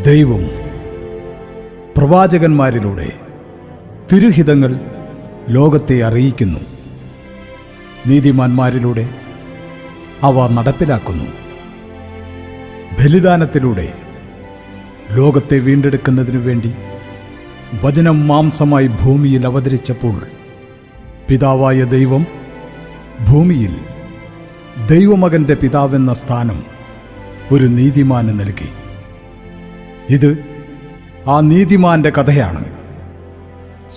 ദൈവം പ്രവാചകന്മാരിലൂടെ തിരുഹിതങ്ങൾ ലോകത്തെ അറിയിക്കുന്നു. നീതിമാന്മാരിലൂടെ അവ നടപ്പിലാക്കുന്നു. ബലിദാനത്തിലൂടെ ലോകത്തെ വീണ്ടെടുക്കുന്നതിനു വേണ്ടി വചനം മാംസമായി ഭൂമിയിൽ അവതരിച്ചപ്പോൾ പിതാവായ ദൈവം ഭൂമിയിൽ ദൈവമകന്റെ പിതാവെന്ന സ്ഥാനം ഒരു നീതിമാന് നൽകി. ഇത് ആ നീതിമാന്റെ കഥയാണ്.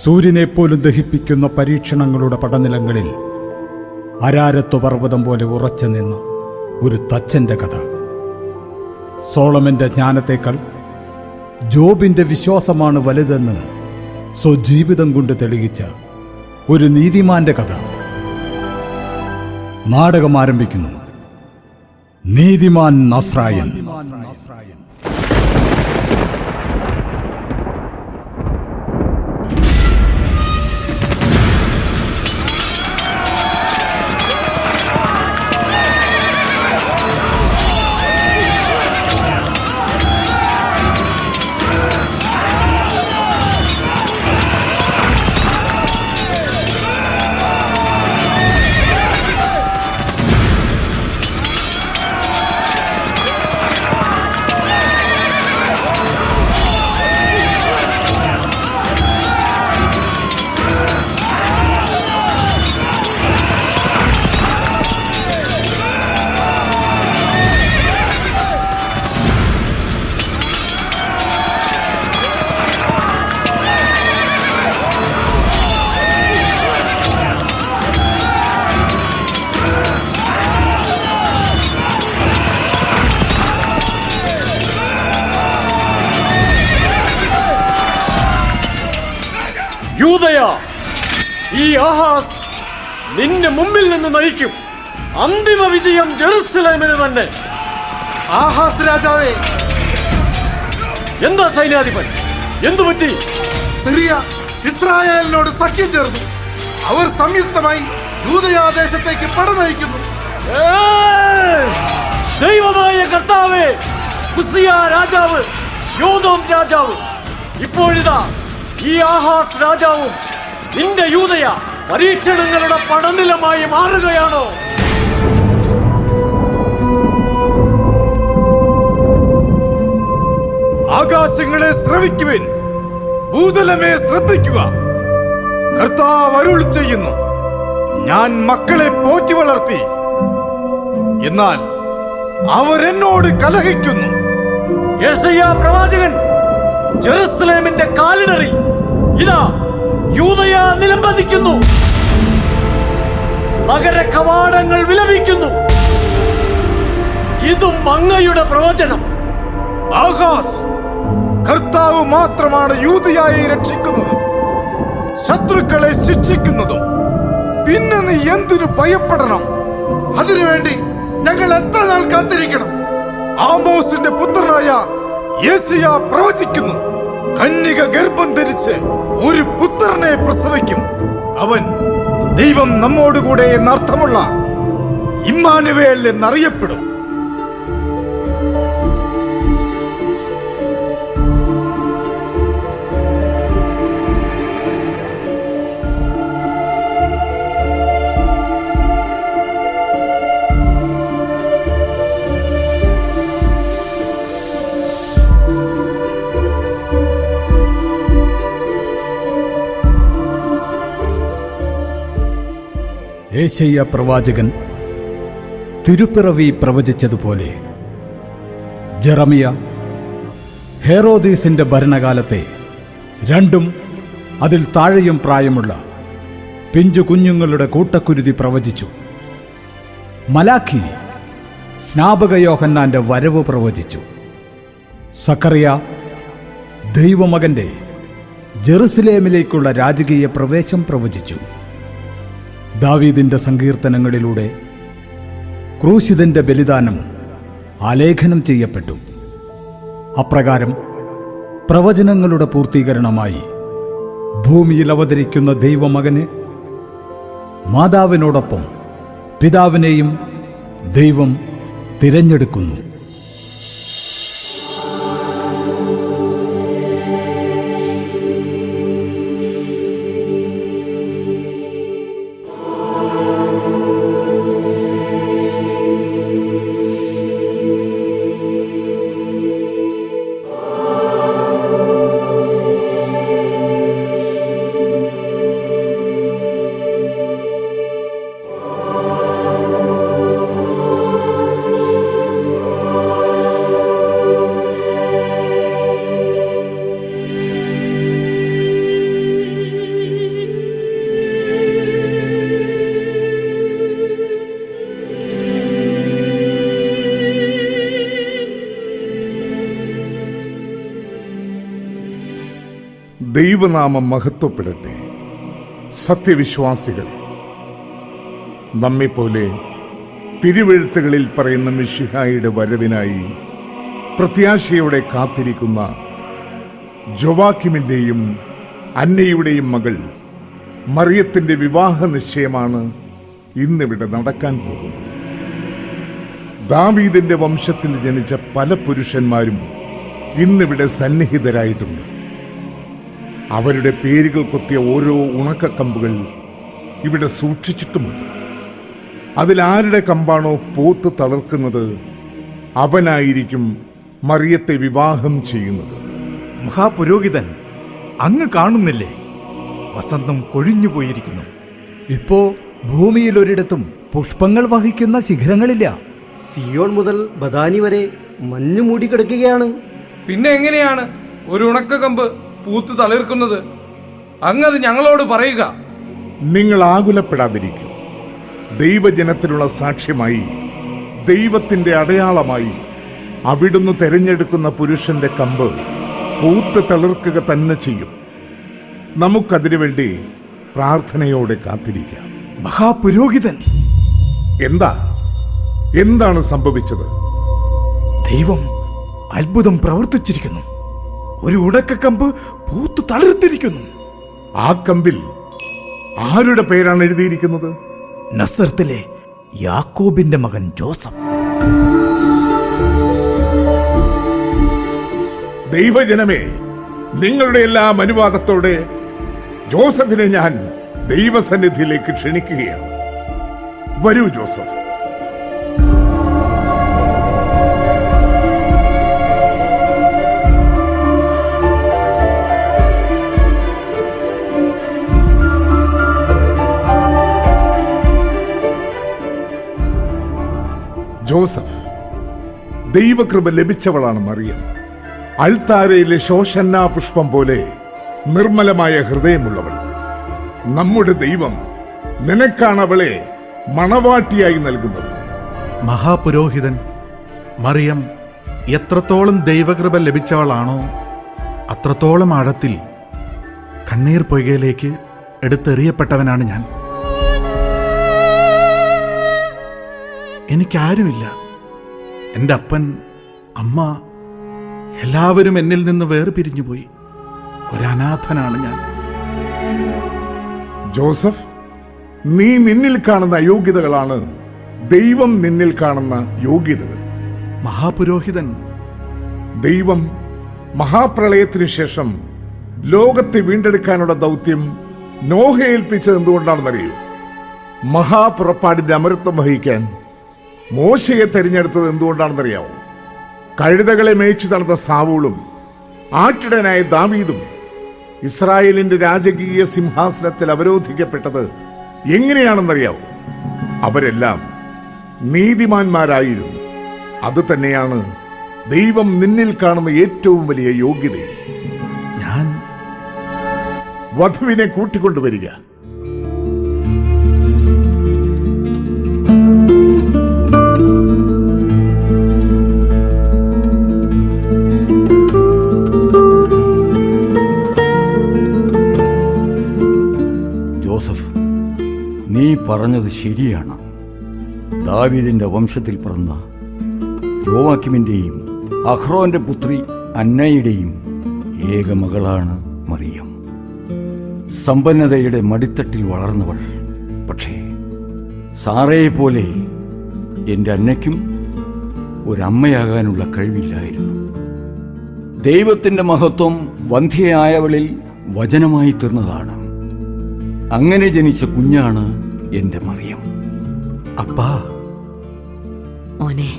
സൂര്യനെപ്പോലും ദഹിപ്പിക്കുന്ന പരീക്ഷണങ്ങളുടെ പടനിലങ്ങളിൽ അരാരത്വ പർവ്വതം പോലെ ഉറച്ചു നിന്ന ഒരു തച്ചന്റെ കഥ. സോളമന്റെ ജ്ഞാനത്തേക്കാൾ ജോബിന്റെ വിശ്വാസമാണ് വലുതെന്ന് സ്വജീവിതം കൊണ്ട് തെളിയിച്ച ഒരു നീതിമാന്റെ കഥ. നാടകം ആരംഭിക്കുന്നു. നീതിമാൻ നസ്രായൻ. യൂദയാ, ഈ ആഹാസ് നിന്നെ മുമ്പിൽ നിന്ന് നയിക്കും. അന്തിമ വിജയം ജെറുസലേമിന് തന്നെ. ആഹാസ് രാജാവേ! എന്താ സൈന്യാധിപൻ, എന്തുപറ്റി? സിറിയ ഇസ്രായേലിനോട് സഖ്യം ചേർന്നു. അവർ സംയുക്തമായി യൂദയാദേശത്തേക്ക് പട നയിക്കുന്നു. ദൈവമായ കർത്താവേ, ഉസ്സിയ രാജാവ്, യോദോം രാജാവ്, ഇപ്പോഴിതാ ഈ ആഹാസ് രാജാവും നിന്റെ യൂദയ പരീക്ഷണങ്ങളുടെ പടനിലമായി മാറുകയാണോ? ആകാശങ്ങളെ ശ്രവിക്കുവിൻ, ഭൂതലമേ ശ്രദ്ധിക്കുക. കർത്താവ് അരുളി ചെയ്യുന്നു, ഞാൻ മക്കളെ പോറ്റി വളർത്തി, എന്നാൽ അവരെന്നോട് കലഹിക്കുന്നു. യെശയ്യാ പ്രവാചകൻ ജെറുസലേമിന്റെ കാലിടറി ഇതാ യൂദയ നിലംപതിക്കുന്നു. നഗര കവാടങ്ങൾ വിലപിക്കുന്നു. ഇതും അങ്ങയുടെ പ്രവചനം. ആഹാസ്, കർത്താവ് മാത്രമാണ് യൂദയായെ രക്ഷിക്കുന്നത്, ശത്രുക്കളെ ശിക്ഷിക്കുന്നതും. പിന്നെ നീ എന്തിനു ഭയപ്പെടണം? അതിനുവേണ്ടി ഞങ്ങൾ എത്ര നാൾ കാത്തിരിക്കണം? ആമോസിന്റെ പുത്രനായ യെശയ്യാ പ്രവചിക്കുന്നു, കന്യക ഗർഭം ധരിച്ച് ഒരു പുത്രനെ പ്രസവിക്കും. അവൻ ദൈവം നമ്മോടുകൂടെ എന്നർത്ഥമുള്ള ഇമ്മാനുവേൽ എന്നറിയപ്പെടും. യെശയ്യാ പ്രവാചകൻ തിരുപ്പിറവി പ്രവചിച്ചതുപോലെ ജെറമിയ ഹെറോദീസിന്റെ ഭരണകാലത്തെ 2 അതിൽ താഴെയും പ്രായമുള്ള പിഞ്ചു കുഞ്ഞുങ്ങളുടെ കൂട്ടക്കുരുതി പ്രവചിച്ചു. മലാഖി സ്നാപക യോഹന്നാന്റെ വരവ് പ്രവചിച്ചു. സക്കറിയ ദൈവമകന്റെ ജെറുസലേമിലേക്കുള്ള രാജകീയ പ്രവേശം പ്രവചിച്ചു. ദാവീദിന്റെ സങ്കീർത്തനങ്ങളിലൂടെ ക്രൂശിതന്റെ ബലിദാനം ആലേഖനം ചെയ്യപ്പെട്ടു. അപ്രകാരം പ്രവചനങ്ങളുടെ പൂർത്തീകരണമായി ഭൂമിയിൽ അവതരിക്കുന്ന ദൈവമകന് മാതാവിനോടൊപ്പം പിതാവിനെയും ദൈവം തിരഞ്ഞെടുക്കുന്നു. ദൈവനാമം മഹത്വപ്പെടട്ടെ. സത്യവിശ്വാസികളെ, നമ്മെപ്പോലെ തിരുവെഴുത്തുകളിൽ പറയുന്ന മിശിഹായുടെ വരവിനായി പ്രത്യാശയോടെ കാത്തിരിക്കുന്ന ജോവാക്കിമിന്റെയും അന്നയുടെയും മകൾ മറിയത്തിന്റെ വിവാഹ നിശ്ചയമാണ് ഇന്നിവിടെ നടക്കാൻ പോകുന്നത്. ദാവീദിന്റെ വംശത്തിൽ ജനിച്ച പല പുരുഷന്മാരും ഇന്നിവിടെ സന്നിഹിതരായിട്ടുണ്ട്. അവരുടെ പേരുകൾ കൊത്തിയ ഓരോ ഉണക്കക്കമ്പുകൾ ഇവിടെ സൂക്ഷിച്ചിട്ടുമുണ്ട്. അതിലാരുടെ കമ്പാണോ പോത്ത് തളർക്കുന്നത്, അവനായിരിക്കും മറിയത്തെ വിവാഹം ചെയ്യുന്നത്. മഹാപുരോഹിതൻ, അങ്ങ് കാണുന്നില്ലേ, വസന്തം കൊഴിഞ്ഞുപോയിരിക്കുന്നു. ഇപ്പോ ഭൂമിയിൽ ഒരിടത്തും പുഷ്പങ്ങൾ വഹിക്കുന്ന ശിഖരങ്ങളില്ല. സിയോൺ മുതൽ ബദാനി വരെ മഞ്ഞു മൂടിക്കിടക്കുകയാണ്. പിന്നെ എങ്ങനെയാണ് ഒരു ഉണക്കക്കമ്പ് പൂത്ത് തളിർക്കുന്നത്? അങ്ങത് ഞങ്ങളോട് പറയുക. നിങ്ങൾ ആകുലപ്പെടാതിരിക്കൂ. ദൈവജനത്തിനുള്ള സാക്ഷ്യമായി, ദൈവത്തിന്റെ അടയാളമായി അവിടുന്ന് തെരഞ്ഞെടുക്കുന്ന പുരുഷന്റെ കമ്പ് പൂത്ത് തളിർക്കുക തന്നെ ചെയ്യും. നമുക്കതിനു വേണ്ടി പ്രാർത്ഥനയോടെ കാത്തിരിക്കാം. മഹാപുരോഹിതൻ, എന്താണ് സംഭവിച്ചത്? ദൈവം അത്ഭുതം പ്രവർത്തിച്ചിരിക്കുന്നു. ഒരു ഉണക്കക്കമ്പ് പൂത്തു തളിർത്തിരിക്കുന്നു. ആ കമ്പിൽ ആരുടെ പേരാണ് എഴുതിയിരിക്കുന്നത്? നസറത്തിലെ യാക്കോബിന്റെ മകൻ ജോസഫ്. ദൈവജനമേ, നിങ്ങളുടെ എല്ലാം അനുവാദത്തോടെ ജോസഫിനെ ഞാൻ ദൈവസന്നിധിയിലേക്ക് ക്ഷണിക്കുകയാണ്. വരൂ ജോസഫ്. ജോസഫ്, ദൈവകൃപ ലഭിച്ചവളാണ് മറിയം. അൾത്താരയിലെ ശോഷന്ന പുഷ്പം പോലെ നിർമ്മലമായ ഹൃദയമുള്ളവൾ. നമ്മുടെ ദൈവം നിനക്കാണ് അവളെ മണവാട്ടിയായി നൽകുന്നത്. മഹാപുരോഹിതൻ, മറിയം എത്രത്തോളം ദൈവകൃപ ലഭിച്ചവളാണോ അത്രത്തോളം ആഴത്തിൽ കണ്ണീർ പൊയ്കയിലേക്ക് എടുത്തെറിയപ്പെട്ടവനാണ് ഞാൻ. എനിക്കാരുമില്ല. എൻ്റെ അപ്പൻ, അമ്മ എല്ലാവരും എന്നിൽ നിന്ന് വേർപിരിഞ്ഞുപോയി. ഒരനാഥനാണ് ഞാൻ. ജോസഫ്, നീ നിന്നിൽ കാണുന്ന അയോഗ്യതകളാണ് ദൈവം നിന്നിൽ കാണുന്ന യോഗ്യതകൾ. മഹാപുരോഹിതൻ, ദൈവം മഹാപ്രളയത്തിനു ശേഷം ലോകത്തെ വീണ്ടെടുക്കാനുള്ള ദൗത്യം നോഹയെ ഏൽപ്പിച്ചത് എന്തുകൊണ്ടാണെന്നറിയൂ? മഹാപുറപ്പാടിന്റെ അമരത്വം വഹിക്കാൻ മോശയെ തെരഞ്ഞെടുത്തത് എന്തുകൊണ്ടാണെന്നറിയാവോ? കഴുതകളെ മേയിച്ചു നടന്ന സാവൂളും ആട്ടിടനായ ദാവീദും ഇസ്രായേലിന്റെ രാജകീയ സിംഹാസനത്തിൽ അവരോധിക്കപ്പെട്ടത് എങ്ങനെയാണെന്നറിയാവോ? അവരെല്ലാം നീതിമാന്മാരായിരുന്നു. അത് തന്നെയാണ് ദൈവം നിന്നിൽ കാണുന്ന ഏറ്റവും വലിയ യോഗ്യത. ഞാൻ വധുവിനെ കൂട്ടിക്കൊണ്ടുവരിക. ജോസഫ്, നീ പറഞ്ഞത് ശരിയാണ്. ദാവീദിന്റെ വംശത്തിൽ പിറന്ന ജോവാക്കിമിന്റെയും അഹ്റോന്റെ പുത്രി അന്നയുടെയും ഏക മകളാണ് മറിയം. സമ്പന്നതയുടെ മടിത്തട്ടിൽ വളർന്നവൾ. പക്ഷേ സാറയെ പോലെ എൻ്റെ അന്നയ്ക്കും ഒരമ്മയാകാനുള്ള കഴിവില്ലായിരുന്നു. ദൈവത്തിന്റെ മഹത്വം വന്ധ്യയായവളിൽ വചനമായി തീർന്നതാണ്. അങ്ങനെ ജനിച്ച കുഞ്ഞാണ് എൻ്റെ മറിയം. അപ്പാ, മോനെ,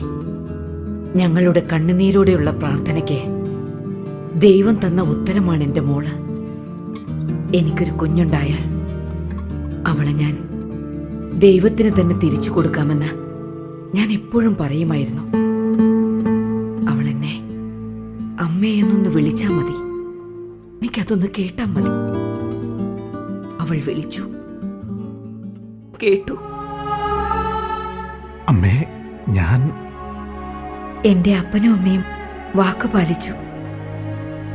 ഞങ്ങളുടെ കണ്ണുനീരോടെയുള്ള പ്രാർത്ഥനയ്ക്ക് ദൈവം തന്ന ഉത്തരമാണ് എൻ്റെ മോള്. എനിക്കൊരു കുഞ്ഞുണ്ടായാൽ അവളെ ഞാൻ ദൈവത്തിന് തന്നെ തിരിച്ചു കൊടുക്കാമെന്ന് ഞാൻ എപ്പോഴും പറയുമായിരുന്നു. അവളെന്നെ അമ്മയെന്നൊന്ന് വിളിച്ചാൽ മതി, എനിക്കതൊന്ന് കേട്ടാൽ മതി. അവൾ വിളിച്ചു, കേട്ടു. അമ്മേ, ഞാൻ എന്റെ അപ്പനും അമ്മയും വാക്ക് പാലിച്ചു.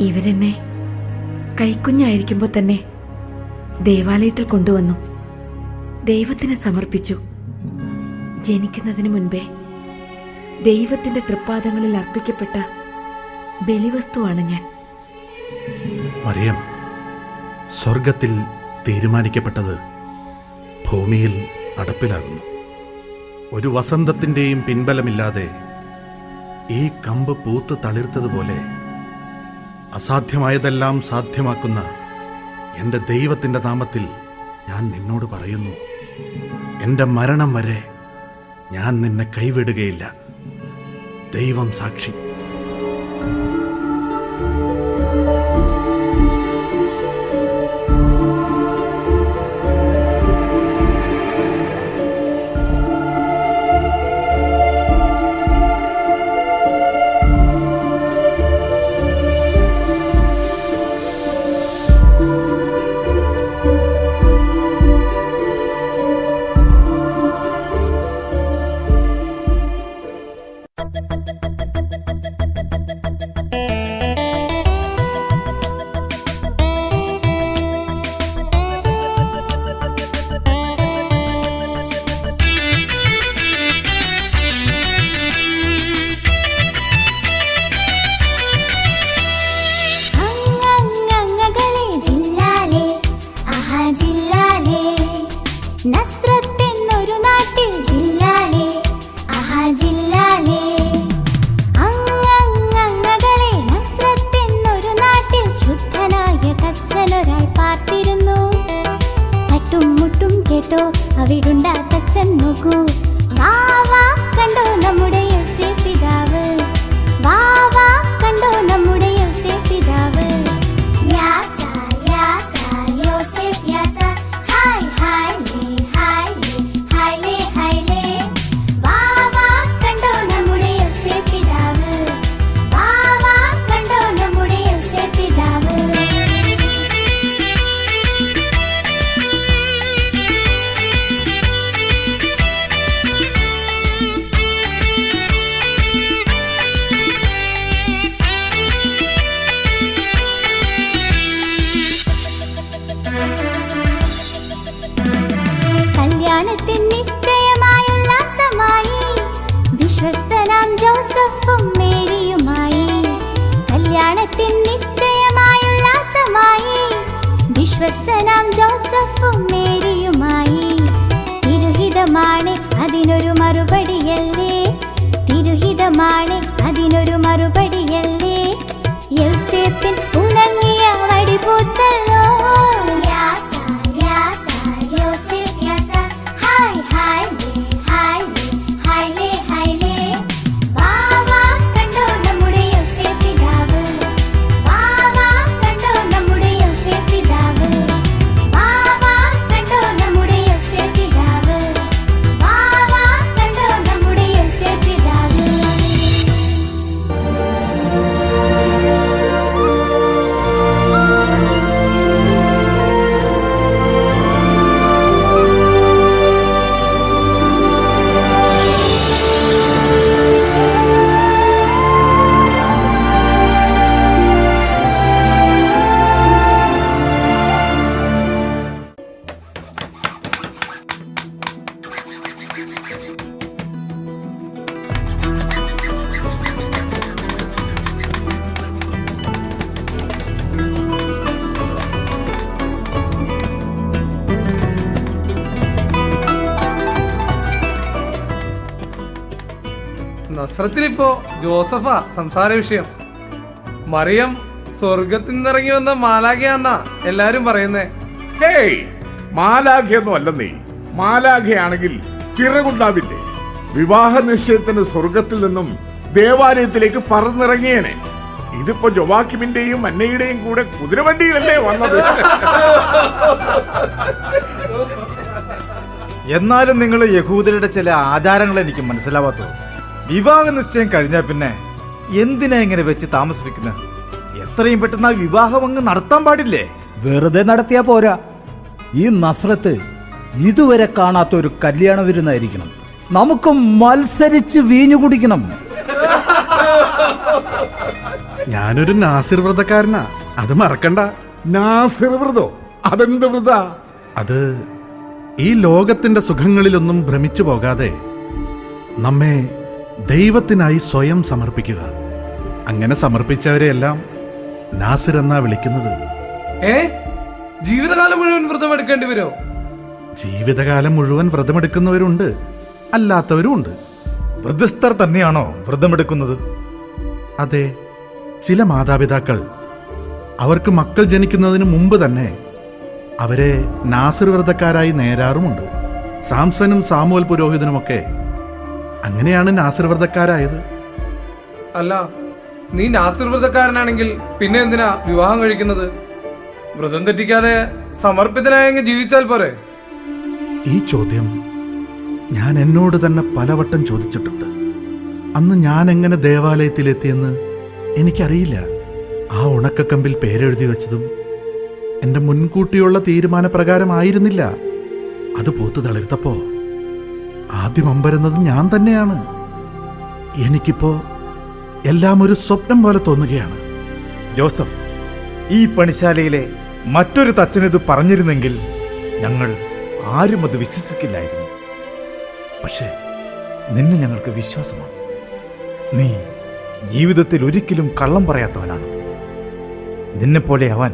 ഇവരെന്നെ കൈക്കുഞ്ഞായിരിക്കുമ്പോൾ തന്നെ ദേവാലയത്തിൽ കൊണ്ടുവന്നു ദൈവത്തിന് സമർപ്പിച്ചു. ജനിക്കുന്നതിന് മുൻപേ ദൈവത്തിന്റെ തൃപ്പാദങ്ങളിൽ അർപ്പിക്കപ്പെട്ട ബലിവസ്തുവാണ് ഞാൻ. മറിയം, സ്വർഗത്തിൽ തീരുമാനിക്കപ്പെട്ടത് ഭൂമിയിൽ നടപ്പിലാകുന്നു. ഒരു വസന്തത്തിൻ്റെയും പിൻബലമില്ലാതെ ഈ കമ്പ് പൂത്ത് തളിർത്തതുപോലെ അസാധ്യമായതെല്ലാം സാധ്യമാക്കുന്ന എൻ്റെ ദൈവത്തിൻ്റെ നാമത്തിൽ ഞാൻ നിന്നോട് പറയുന്നു, എൻ്റെ മരണം വരെ ഞാൻ നിന്നെ കൈവിടുകയില്ല. ദൈവം സാക്ഷി. നസ്രത്തെന്നൊരു നാട്ടിൽ ജില്ലാലേ, ആഹാ ജില്ലാലേ. അങ്ങങ്ങളെ നസ്രത്തെന്നൊരു നാട്ടിൽ ശുദ്ധനായ തച്ചനൊരാൾ പാർത്തിരുന്നു. തട്ടും മുട്ടും കേട്ടോ അവിടുണ്ടാ തച്ചൻ നോക്കൂ. വാവാ കണ്ടോ നമ്മുടെ യോസേ പിതാവ്, വാവാ കണ്ടോ നമ്മുടെ യോസേ പിതാവ്. യാസ യാസ യോസേഫ് യാസ, ഹായ് ഹായ് ലേ ഹായ് ലേ ഹായ് ലേ ഹായ് ലേ. വാവാ കണ്ടോ നമ്മുടെ യോസേ പിതാവ്, വാവാ കണ്ടോ നമ്മുടെ യോസേ പിതാവ്. കല്യാണത്തിന് നിശ്ചയമായുല്ലാസമായി വിശ്വസ്തനാം ജോസഫും മേരിയുമായി. കല്യാണത്തിന് നിശ്ചയമായുല്ലാസമായി വിശ്വസ്തനാം ജോസഫും മേരിയുമായി. തിരുഹിതമാണ് അതിനൊരു മറുപടിയല്ലേ, തിരുഹിതമാണ് അതിനൊരു മറുപടിയല്ലേ. യോസേപ്പിൻ ഉണങ്ങിയ വടി പൂത്തല്ലോ. യാസ യാസ യോസേഫ് യാസ, ഹായ് ഹായ് ലേ ഹായ് ലേ ഹായ് ലേ ഹായ് ലേ. വാവാ കണ്ടോ നമ്മുടെ യോസേ പിതാവ്, വാവാ കണ്ടോ നമ്മുടെ യോസേ പിതാവ്, വാവാ കണ്ടോ നമ്മുടെ യോസേ പിതാവ്, വാവാ കണ്ടോ നമ്മുടെ യോസേ പിതാവ്. നസ്രത്തിലിപ്പോ ജോസഫാ സംസാര വിഷയം. മറിയം സ്വർഗത്തിൽ നിന്നിറങ്ങി വന്ന മാലാഖയാന്നാ എല്ലാരും പറയുന്നേ. ഹേയ്, മാലാഖയൊന്നും അല്ലെന്നേ. മാലാഖയാണെങ്കിൽ ചിറകുണ്ടാവില്ലേ? വിവാഹ നിശ്ചയത്തിന് സ്വർഗത്തിൽ നിന്നും ദേവാലയത്തിലേക്ക് പറന്നിറങ്ങിയേനെ. ഇതിപ്പോ ജോവാക്കിമിന്റെയും അന്നയുടെയും കൂടെ കുതിരവണ്ടിയിലല്ലേ വന്നത്. എന്നാലും നിങ്ങൾ യഹൂദരുടെ ചില ആചാരങ്ങൾ എനിക്ക് മനസ്സിലാവാത്തത്. വിവാഹ നിശ്ചയം കഴിഞ്ഞാൽ പിന്നെ എന്തിനാ ഇങ്ങനെ വെച്ച് താമസിപ്പിക്കുന്നത്? എത്രയും പെട്ടെന്ന് ആ വിവാഹം അങ്ങ് നടത്താൻ പാടില്ലേ? വെറുതെ നടത്തിയാ പോരാ. ഈ നസ്രത്ത് ഇതുവരെ കാണാത്ത ഒരു കല്യാണ വിരുന്നായിരിക്കണം. നമുക്ക് മത്സരിച്ച് വീഞ്ഞു കുടിക്കണം. ഞാനൊരു നാസിർ വ്രതക്കാരനാ, അത് മറക്കണ്ട. നാസിർ വ്രതോ? അതെന്ത് വ്രത? അത് ഈ ലോകത്തിന്റെ സുഖങ്ങളിലൊന്നും ഭ്രമിച്ചു പോകാതെ നമ്മെ ദൈവത്തിനായി സ്വയം സമർപ്പിക്കുക. അങ്ങനെ സമർപ്പിച്ചവരെയെല്ലാം നാസിർ എന്നാ വിളിക്കുന്നത്. ജീവിതകാലം മുഴുവൻ വ്രതം എടുക്കേണ്ടി വരുമോ? ജീവിതകാലം മുഴുവൻ വ്രതമെടുക്കുന്നവരുണ്ട്, അല്ലാത്തവരും ഉണ്ട്. വ്രതസ്ഥർ തന്നെയാണോ വ്രതമെടുക്കുന്നത്? അതെ, ചില മാതാപിതാക്കൾ അവർക്ക് മക്കൾ ജനിക്കുന്നതിന് മുമ്പ് തന്നെ അവരെ നാസിർ വ്രതക്കാരായി നേരാറുമുണ്ട്. സാംസനും സാമുവൽ പുരോഹിതനുമൊക്കെ അങ്ങനെയാണ് നാസിർ വ്രതക്കാരായത്. അല്ല, നീ നാസിർ വ്രതക്കാരനാണെങ്കിൽ പിന്നെ എന്തിനാ വിവാഹം കഴിക്കുന്നത്? വ്രതം തെറ്റിക്കാതെ സമർപ്പിതനായെങ്കിൽ ജീവിച്ചാൽ പോരെ? ഈ ചോദ്യം ഞാൻ എന്നോട് തന്നെ പലവട്ടം ചോദിച്ചിട്ടുണ്ട്. അന്ന് ഞാൻ എങ്ങനെ ദേവാലയത്തിലെത്തിയെന്ന് എനിക്കറിയില്ല. ആ ഉണക്കക്കമ്പിൽ പേരെഴുതി വെച്ചതും എന്റെ മുൻകൂട്ടിയുള്ള തീരുമാനപ്രകാരമായിരുന്നില്ല. അത് പൂത്തു തളിർത്തപ്പോ ആദ്യം അമ്പരുന്നത് ഞാൻ തന്നെയാണ്. എനിക്കിപ്പോ എല്ലാം ഒരു സ്വപ്നം പോലെ തോന്നുകയാണ്. ജോസഫ്, ഈ പണിശാലയിലെ മറ്റൊരു തച്ചനിത് പറഞ്ഞിരുന്നെങ്കിൽ ഞങ്ങൾ ആരും അത് വിശ്വസിക്കില്ലായിരുന്നു. പക്ഷേ നിന്നെ ഞങ്ങൾക്ക് വിശ്വാസമാണ്. നീ ജീവിതത്തിൽ ഒരിക്കലും കള്ളം പറയാത്തവനാണ്. നിന്നെപ്പോലെ ആവാൻ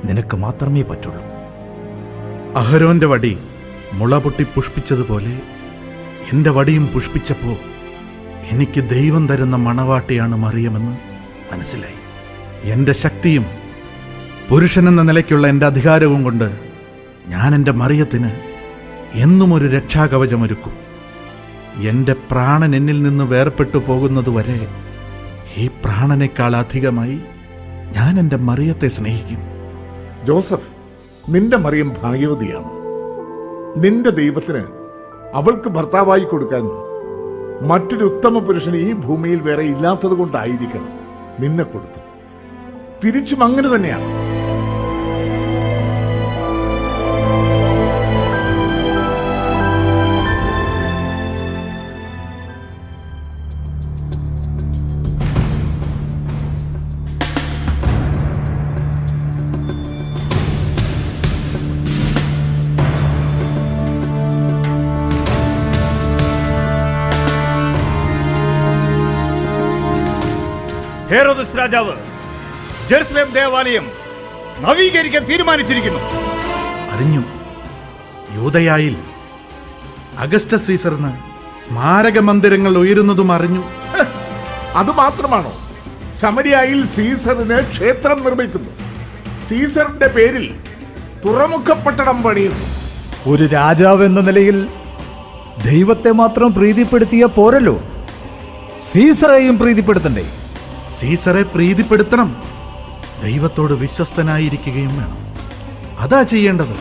നിനക്ക് മാത്രമേ പറ്റുള്ളൂ. അഹരോന്റെ വടി മുള പൊട്ടി പുഷ്പിച്ചതുപോലെ എന്റെ വടിയും പുഷ്പിച്ചപ്പോ എനിക്ക് ദൈവം തരുന്ന മണവാട്ടിയാണ് മറിയമെന്ന് മനസ്സിലായി. എന്റെ ശക്തിയും പുരുഷനെന്ന നിലയ്ക്കുള്ള എന്റെ അധികാരവും കൊണ്ട് ഞാൻ എന്റെ മറിയത്തിന് എന്നും ഒരു രക്ഷാകവചമൊരുക്കും. എന്റെ പ്രാണൻ എന്നിൽ നിന്ന് വേർപെട്ടു പോകുന്നതുവരെ ഈ പ്രാണനേക്കാൾ അധികമായി ഞാൻ എന്റെ മറിയത്തെ സ്നേഹിക്കും. ജോസഫ്, നിന്റെ മറിയം ഭാഗ്യവതിയാണ്. നിന്റെ ദൈവത്തിന് അവൾക്ക് ഭർത്താവായി കൊടുക്കാൻ മറ്റൊരു ഉത്തമ പുരുഷൻ ഈ ഭൂമിയിൽ വേറെ ഇല്ലാത്തത് കൊണ്ടായിരിക്കണം നിന്നെ കൊടുത്തത്. തിരിച്ചും അങ്ങനെ തന്നെയാണ്. ഹെരോദസ് രാജാവ് ജെറുസലേം ദേവാലയം നവീകരിക്കാൻ തീരുമാനിച്ചിരിക്കുന്നു. അറിഞ്ഞു. യൂദയായിൽ അഗസ്റ്റസ് സീസറിന് സ്മാരക മന്ദിരങ്ങൾ ഉയരുന്നതും അറിഞ്ഞു. അത് മാത്രമാണോ? ശമരിയായിൽ സീസറിന് ക്ഷേത്രം നിർമ്മിക്കുന്നു. സീസറിന്റെ പേരിൽ തുറമുഖപ്പട്ടണം പണിയുന്നു. ഒരു രാജാവ് എന്ന നിലയിൽ ദൈവത്തെ മാത്രം പ്രീതിപ്പെടുത്തിയ പോരല്ലോ, സീസറെയും പ്രീതിപ്പെടുത്തണ്ടേ? സീസറെ പ്രീതിപ്പെടുത്തണം. ദൈവത്തോട് വിശ്വസ്തനായിരിക്കുകയും വേണം. അതാ ചെയ്യേണ്ടത്.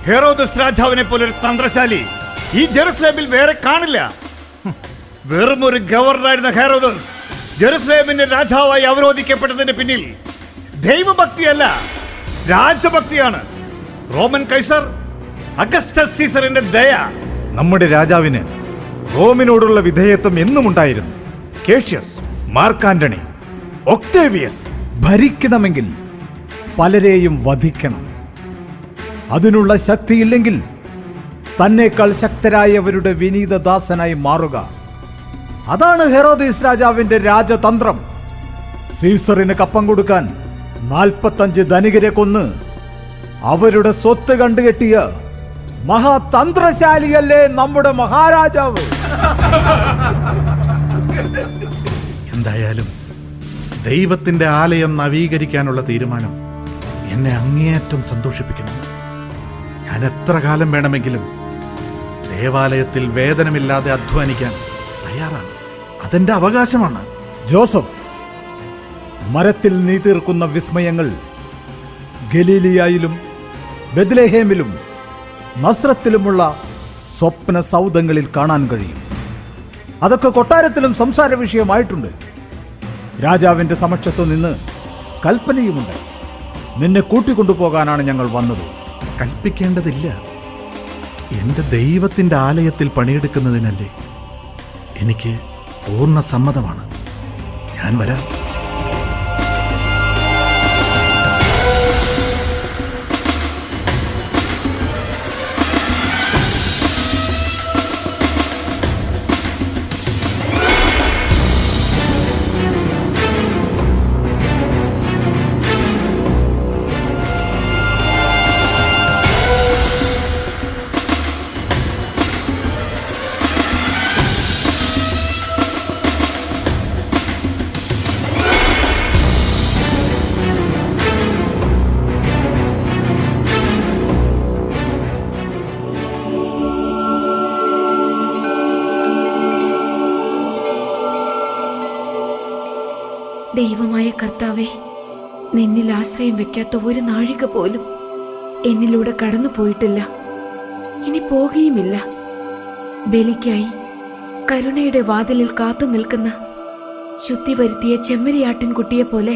ഹെരോദസ് രാജാവിനെ പോലൊരു തന്ത്രശാലി ഈ ജെറുസലേമിൽ വേറെ കാണില്ല. വെറും ഒരു ഗവർണറായിരുന്ന ഹെരോദസ് ജെറുസലേമിന്റെ രാജാവായി അവരോധിക്കപ്പെട്ടതിന് പിന്നിൽ ദൈവഭക്തിയല്ല, രാജഭക്തിയാണ്. റോമൻ കൈസർ അഗസ്റ്റസ് സീസറിന്റെ ദയ. നമ്മുടെ രാജാവിന് റോമിനോടുള്ള വിധേയത്വം എന്നും ഉണ്ടായിരുന്നു. Gaseous, mark Antony, Octavius. ഭരിക്കണമെങ്കിൽ പലരെയും വധിക്കണം. അതിനുള്ള ശക്തിയില്ലെങ്കിൽ തന്നേക്കാൾ ശക്തരായവരുടെ വിനീതദാസനായി മാറുക. അതാണ് ഹെരോദീസ് രാജാവിന്റെ രാജതന്ത്രം. സീസറിന് കപ്പം കൊടുക്കാൻ 45 ധനികരെ കൊന്ന് അവരുടെ സ്വത്ത് കണ്ടുകെട്ടിയ മഹാതന്ത്രശാലിയല്ലേ നമ്മുടെ മഹാരാജാവ്. എന്തായാലും ദൈവത്തിന്റെ ആലയം നവീകരിക്കാനുള്ള തീരുമാനം എന്നെ അങ്ങേയറ്റം സന്തോഷിപ്പിക്കുന്നു. ഞാൻ എത്ര കാലം വേണമെങ്കിലും ദേവാലയത്തിൽ വേതനമില്ലാതെ അധ്വാനിക്കാൻ തയ്യാറാണ്. അതെന്റെ അവകാശമാണ്. ജോസഫ്, മരത്തിൽ നീ തീർക്കുന്ന വിസ്മയങ്ങൾ ഗലീലിയായിലും ബെത്ലഹേമിലും നസ്രത്തിലുമുള്ള സ്വപ്ന സൗധങ്ങളിൽ കാണാൻ കഴിയും. അതൊക്കെ കൊട്ടാരത്തിലും സംസാര വിഷയമായിട്ടുണ്ട്. രാജാവിന്റെ സമക്ഷത്തു നിന്ന് കൽപ്പനയുമുണ്ട്. നിന്നെ കൂട്ടിക്കൊണ്ടുപോകാനാണ് ഞങ്ങൾ വന്നത്. കൽപ്പിക്കേണ്ടതില്ല. എന്റെ ദൈവത്തിന്റെ ആലയത്തിൽ പണിയെടുക്കുന്നതിനല്ലേ എനിക്ക് പൂർണ്ണ സമ്മതമാണ്. ഞാൻ വരാം. ദൈവമായ കർത്താവെ, നിന്നിൽ ആശ്രയം വെക്കാത്ത ഒരു നാഴിക പോലും എന്നിലൂടെ കടന്നു പോയിട്ടില്ല, ഇനി പോകുകയുമില്ല. ബലിക്കായി കരുണയുടെ വാതിലിൽ കാത്തു നിൽക്കുന്ന ശുദ്ധി വരുത്തിയ ചെമ്മരിയാട്ടിൻകുട്ടിയെ പോലെ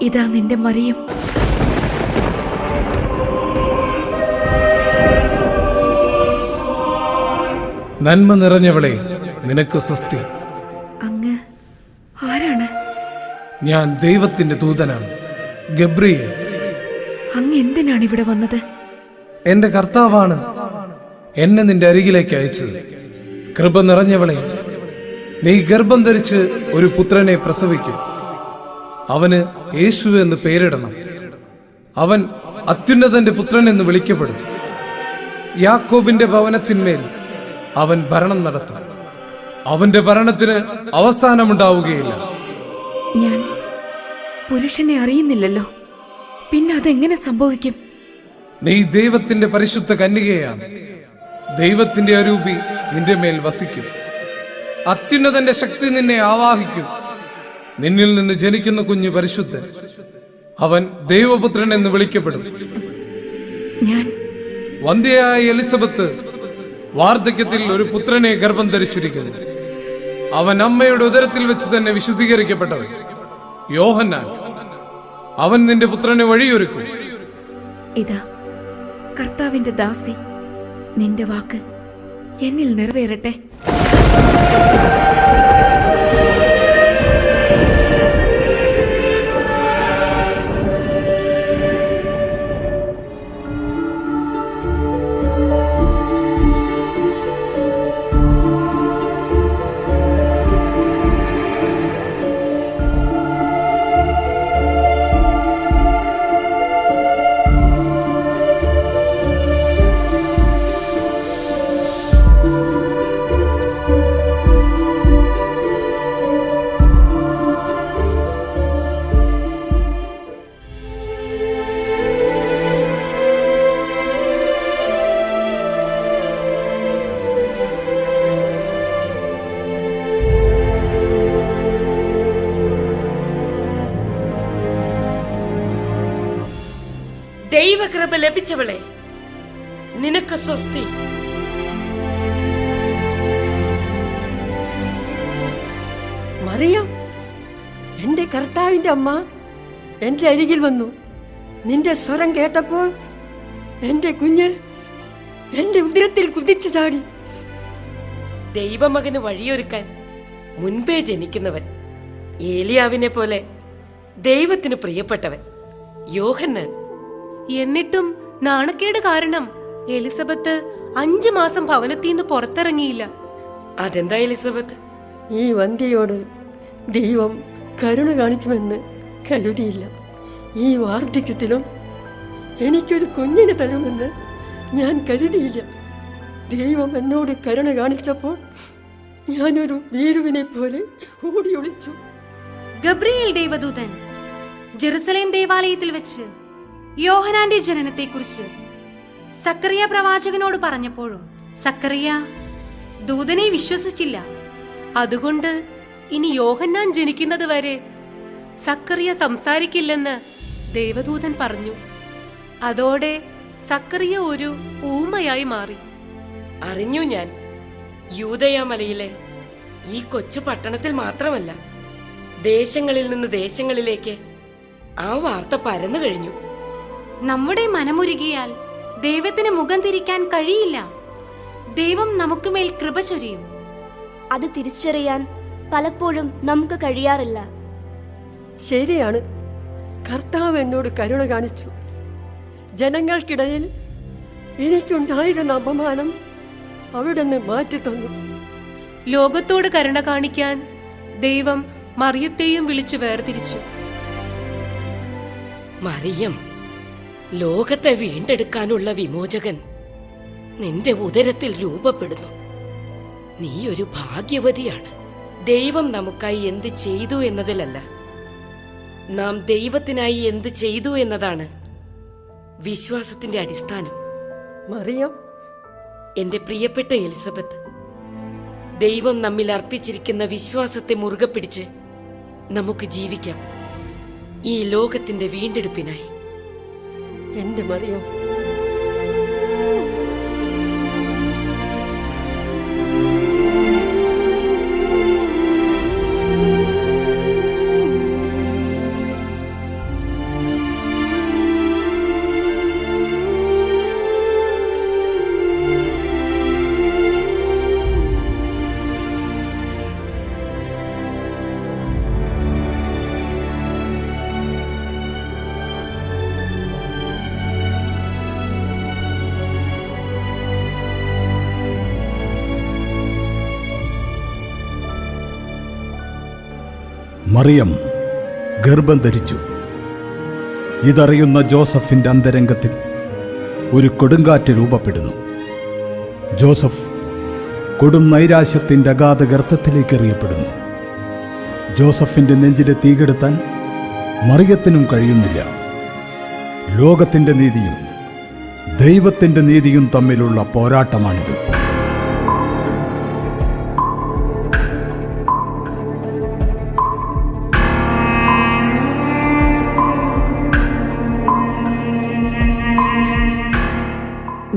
ഇതാ നിന്റെ മറിയം. നന്മ നിറഞ്ഞവളെ, നിനക്ക് സ്വസ്തി. അങ്ങ് ആരാണ്? ഞാൻ ദൈവത്തിന്റെ ദൂതനാണ്, ഗബ്രിയേൽ. അങ്ങ് എന്തിനാണ് ഇവിടെ വന്നത്? എന്റെ കർത്താവാണ് എന്നെ നിന്റെ അരികിലേക്ക് അയച്ചത്. കൃപ നിറഞ്ഞവളെ, നീ ഗർഭം ധരിച്ച് ഒരു പുത്രനെ പ്രസവിക്കും. അവന് യേശു എന്ന് പേരിടണം. അവൻ അത്യുന്നതന്റെ പുത്രൻ എന്ന് വിളിക്കപ്പെടും. യാക്കോബിന്റെ ഭവനത്തിന്മേൽ അവൻ ഭരണം നടത്തും. അവന്റെ ഭരണത്തിന് അവസാനമുണ്ടാവുകയില്ല. ഞാൻ പുരുഷനെ അറിയുന്നില്ലല്ലോ, പിന്നെ അതെങ്ങനെ സംഭവിക്കും? നീ ദൈവത്തിന്റെ പരിശുദ്ധ കന്യകയാണ്. ദൈവത്തിന്റെ അരൂപി നിന്റെ മേൽ വസിക്കും. അത്യുന്നതന്റെ ശക്തി നിന്നെ ആവാഹിക്കും. നിന്നിൽ നിന്ന് ജനിക്കുന്ന കുഞ്ഞ് പരിശുദ്ധൻ. അവൻ ദൈവപുത്രൻ എന്ന് വിളിക്കപ്പെടും. ഞാൻ വന്ധ്യയായ എലിസബത്ത് വാർദ്ധക്യത്തിൽ ഒരു പുത്രനെ ഗർഭം ധരിച്ചിരിക്കുന്നു. അവൻ അമ്മയുടെ ഉദരത്തിൽ വെച്ച് തന്നെ വിശുദ്ധീകരിക്കപ്പെട്ടവൻ, യോഹന്നാൻ. അവൻ നിന്റെ പുത്രനെ വഴിയൊരുക്കും. ഇതാ കർത്താവിന്റെ ദാസി, നിന്റെ വാക്ക് എന്നിൽ നിറവേറട്ടെ. ദൈവകൃപ ലഭിച്ചവളെ, നിനക്ക് സ്വസ്തി. മറിയം, എന്റെ കർത്താവിന്റെ അമ്മ എന്റെ അരികിൽ വന്നു. നിന്റെ സ്വരം കേട്ടപ്പോൾ എന്റെ കുഞ്ഞ് എന്റെ ഉദരത്തിൽ കുതിച്ചു ചാടി. ദൈവമകന് വഴിയൊരുക്കാൻ മുൻപേ ജനിക്കുന്നവൻ, ഏലിയാവിനെ പോലെ ദൈവത്തിന് പ്രിയപ്പെട്ടവൻ, യോഹന്നാൻ. എന്നിട്ടും നാണക്കേട് കാരണം എലിസബത്ത് 5 മാസം ഭവനത്തിൽ നിന്ന് പുറത്തിറങ്ങിയില്ല. അതെന്താ എലിസബത്ത്? ഈ വന്ധ്യയോട് ദൈവം കരുണ കാണിക്കുമെന്ന് കരുതിയില്ല. ഈ വാർദ്ധക്യത്തിലും എനിക്കൊരു കുഞ്ഞിനെ തരുമെന്ന് ഞാൻ കരുതിയില്ല. ദൈവം എന്നോട് കരുണ കാണിച്ചപ്പോൾ ഞാനൊരു വീരുവിനെ പോലെ ഓടി ഒളിച്ചു. ഗബ്രിയേൽ ദൈവദൂതൻ ജെറുസലേം ദേവാലയത്തിൽ വെച്ച് യോഹന്നാന്റെ ജനനത്തെക്കുറിച്ച് സക്കറിയ പ്രവാചകനോട് പറഞ്ഞപ്പോഴും സക്കറിയ ദൂതനെ വിശ്വസിച്ചില്ല. അതുകൊണ്ട് ഇനി യോഹന്നാൻ ജനിക്കുന്നത് വരെ സക്കറിയ സംസാരിക്കില്ലെന്ന് ദേവദൂതൻ പറഞ്ഞു. അതോടെ സക്കറിയ ഒരു ഊമയായി മാറി. അറിഞ്ഞു ഞാൻ. യൂദയാമലയിലെ ഈ കൊച്ചു പട്ടണത്തിൽ മാത്രമല്ല, ദേശങ്ങളിൽ നിന്ന് ദേശങ്ങളിലേക്ക് ആ വാർത്ത പരന്നു കഴിഞ്ഞു. നമ്മുടെ മനമുരുകിയാൽ ദൈവത്തിന് മുഖം തിരിക്കാൻ കഴിയില്ല. ദൈവം നമുക്കുമേൽ കൃപ ചൊരിയും. അത് തിരിച്ചറിയാൻ പലപ്പോഴും നമുക്ക് കഴിയാറില്ല. ശരിയാണ്, കർത്താവ് എന്നോട് കരുണ കാണിച്ചു. ജനങ്ങൾക്കിടയിൽ എനിക്കുണ്ടായിരുന്ന അപമാനം അവിടുന്ന് മാറ്റിത്തന്നു. ലോകത്തോട് കരുണ കാണിക്കാൻ ദൈവം മറിയത്തെയും വിളിച്ചു വേർതിരിച്ചു. മറിയം, ലോകത്തെ വീണ്ടെടുക്കാനുള്ള വിമോചകൻ നിന്റെ ഉദരത്തിൽ രൂപപ്പെടുന്നു. നീ ഒരു ഭാഗ്യവതിയാണ്. ദൈവം നമുക്കായി എന്ത് ചെയ്തു എന്നതിലല്ല, നാം ദൈവത്തിനായി എന്തു ചെയ്തു എന്നതാണ് വിശ്വാസത്തിന്റെ അടിസ്ഥാനം. മറിയം, എന്റെ പ്രിയപ്പെട്ട എലിസബത്ത്, ദൈവം നമ്മിൽ അർപ്പിച്ചിരിക്കുന്ന വിശ്വാസത്തെ മുറുകെ പിടിച്ച് നമുക്ക് ജീവിക്കാം, ഈ ലോകത്തിന്റെ വീണ്ടെടുപ്പിനായി. എന്റെ മറിയം, മറിയം ഗർഭം ധരിച്ചു. ഇതറിയുന്ന ജോസഫിന്റെ അന്തരംഗത്തിൽ ഒരു കൊടുങ്കാറ്റ് രൂപപ്പെടുന്നു. ജോസഫ് കൊടും നൈരാശ്യത്തിന്റെ അഗാധ ഗർത്തത്തിലേക്ക് എറിയപ്പെടുന്നു. ജോസഫിന്റെ നെഞ്ചിലെ തീകെടുത്താൻ മറിയത്തിനും കഴിയുന്നില്ല. ലോകത്തിന്റെ നീതിയും ദൈവത്തിന്റെ നീതിയും തമ്മിലുള്ള പോരാട്ടമാണിത്.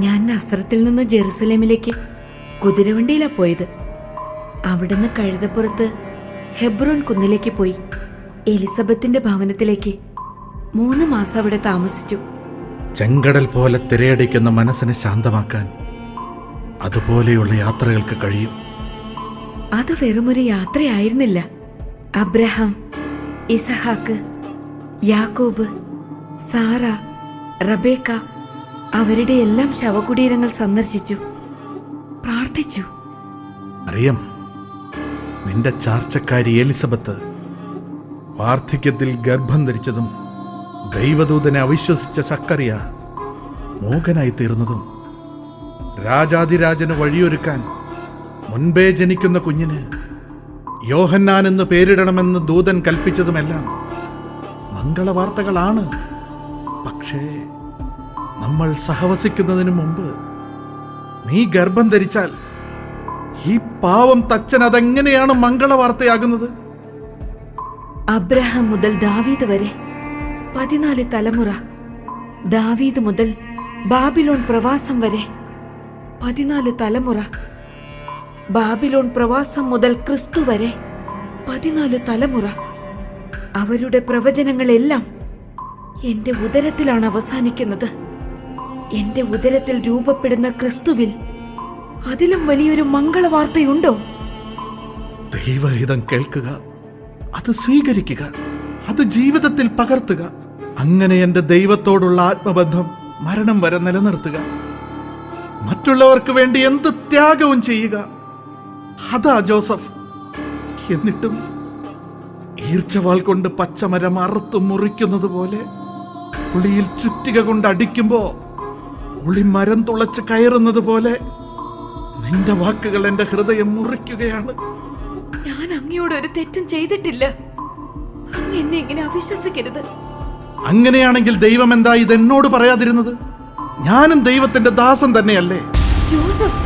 ഞാൻ നസ്രത്തിൽ നിന്ന് ജെറുസലേമിലേക്ക് കുതിരവണ്ടിയിലാ പോയത്. അവിടുന്ന് കഴുതപ്പുറത്ത് ഹെബ്രോൻ കുന്നിലേക്ക് പോയി എലിസബത്തിന്റെ ഭവനത്തിലേക്ക് 3 മാസം അവിടെ താമസിച്ചു. ചെങ്കടൽ പോലെ തിരയടിക്കുന്ന മനസ്സിനെ ശാന്തമാക്കാൻ അതുപോലെയുള്ള യാത്രകൾക്ക് കഴിയും. അത് വെറുമൊരു യാത്രയായിരുന്നില്ല. അബ്രഹാം, ഇസഹാക്ക്, യാക്കോബ്, സാറ, റബേക്ക അവരുടെ എല്ലാം ശവകുടീരങ്ങൾ സന്ദർശിച്ചു, പ്രാർത്ഥിച്ചു. അറിയാം, നിന്റെ ചാർച്ചക്കാരി എലിസബത്ത് വാർദ്ധക്യത്തിൽ ഗർഭം ധരിച്ചതും ദൈവദൂതനെ അവിശ്വസിച്ച സക്കറിയ മൂകനായി തീർന്നതും രാജാതിരാജന് വഴിയൊരുക്കാൻ മുൻപേ ജനിക്കുന്ന കുഞ്ഞിന് യോഹന്നാൻ എന്ന് പേരിടണമെന്ന് ദൂതൻ കൽപ്പിച്ചതുമെല്ലാം മംഗളവാർത്തകളാണ്. പക്ഷേ നമ്മൾ സഹവസിക്കുന്നതിന് മുമ്പ് നീ ഗർഭം ധരിച്ചാൽ ഈ പാവം തച്ചൻ അതെങ്ങനെയാണ് മംഗളവാർത്തയാകുന്നത്? അബ്രഹാം മുതൽ ദാവീദ് വരെ 14 തലമുറ, ദാവീദ് മുതൽ ബാബിലോൺ പ്രവാസം വരെ 14 തലമുറ, ബാബിലോൺ പ്രവാസം മുതൽ ക്രിസ്തു വരെ 14 തലമുറ. അവരുടെ പ്രവചനങ്ങളെല്ലാം എന്റെ ഉദരത്തിലാണ് അവസാനിക്കുന്നത്. എന്റെ ഉദരത്തിൽ രൂപപ്പെടുന്ന ക്രിസ്തുവിൽ അതിലും വലിയൊരു മംഗളവാർത്തയുണ്ടോ? ദൈവഹിതം കേൾക്കുക, അത് സ്വീകരിക്കുക, അത് ജീവിതത്തിൽ പകർത്തുക. അങ്ങനെ എന്റെ ദൈവത്തോടുള്ള ആത്മബന്ധം മരണം വരെ നിലനിർത്തുക. മറ്റുള്ളവർക്ക് വേണ്ടി എന്ത് ത്യാഗവും ചെയ്യുക. അതാ ജോസഫ്. എന്നിട്ടും ഈർച്ചവാൾ കൊണ്ട് പച്ചമരം അറുത്തു മുറിക്കുന്നത് പോലെ ഉളിയിൽ ചുറ്റിക കൊണ്ട് അടിക്കുമ്പോ ഉളി മരം തുളച്ച് കയറുന്നത് പോലെ നിന്റെ വാക്കുകൾ എന്റെ ഹൃദയം മുറിക്കുകയാണ്. ഞാൻ അങ്ങയോട് ഒരു തെറ്റും ചെയ്തിട്ടില്ല. അങ്ങ് എന്നെ ഇങ്ങനെ അവിശ്വസിക്കരുത്. അങ്ങനെയാണെങ്കിൽ ദൈവം എന്താ ഇതെന്നോട് പറയാതിരുന്നത്? ഞാനും ദൈവത്തിന്റെ ദാസൻ തന്നെയല്ലേ? ജോസഫ്,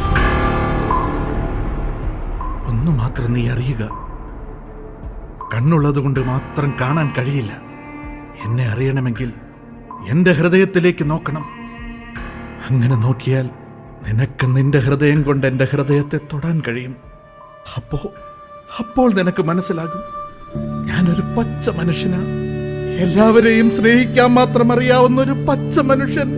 ഒന്നു മാത്രം നീ അറിയുക, കണ്ണുള്ളത് കൊണ്ട് മാത്രം കാണാൻ കഴിയില്ല. എന്നെ അറിയണമെങ്കിൽ എന്റെ ഹൃദയത്തിലേക്ക് നോക്കണം. അങ്ങനെ നോക്കിയാൽ നിനക്ക് നിന്റെ ഹൃദയം കൊണ്ട് എന്റെ ഹൃദയത്തെ തൊടാൻ കഴിയും. അപ്പോൾ നിനക്ക് മനസ്സിലാകും ഞാനൊരു പച്ച മനുഷ്യനാ. എല്ലാവരെയും സ്നേഹിക്കാൻ മാത്രം അറിയാവുന്ന ഒരു പച്ച മനുഷ്യൻ.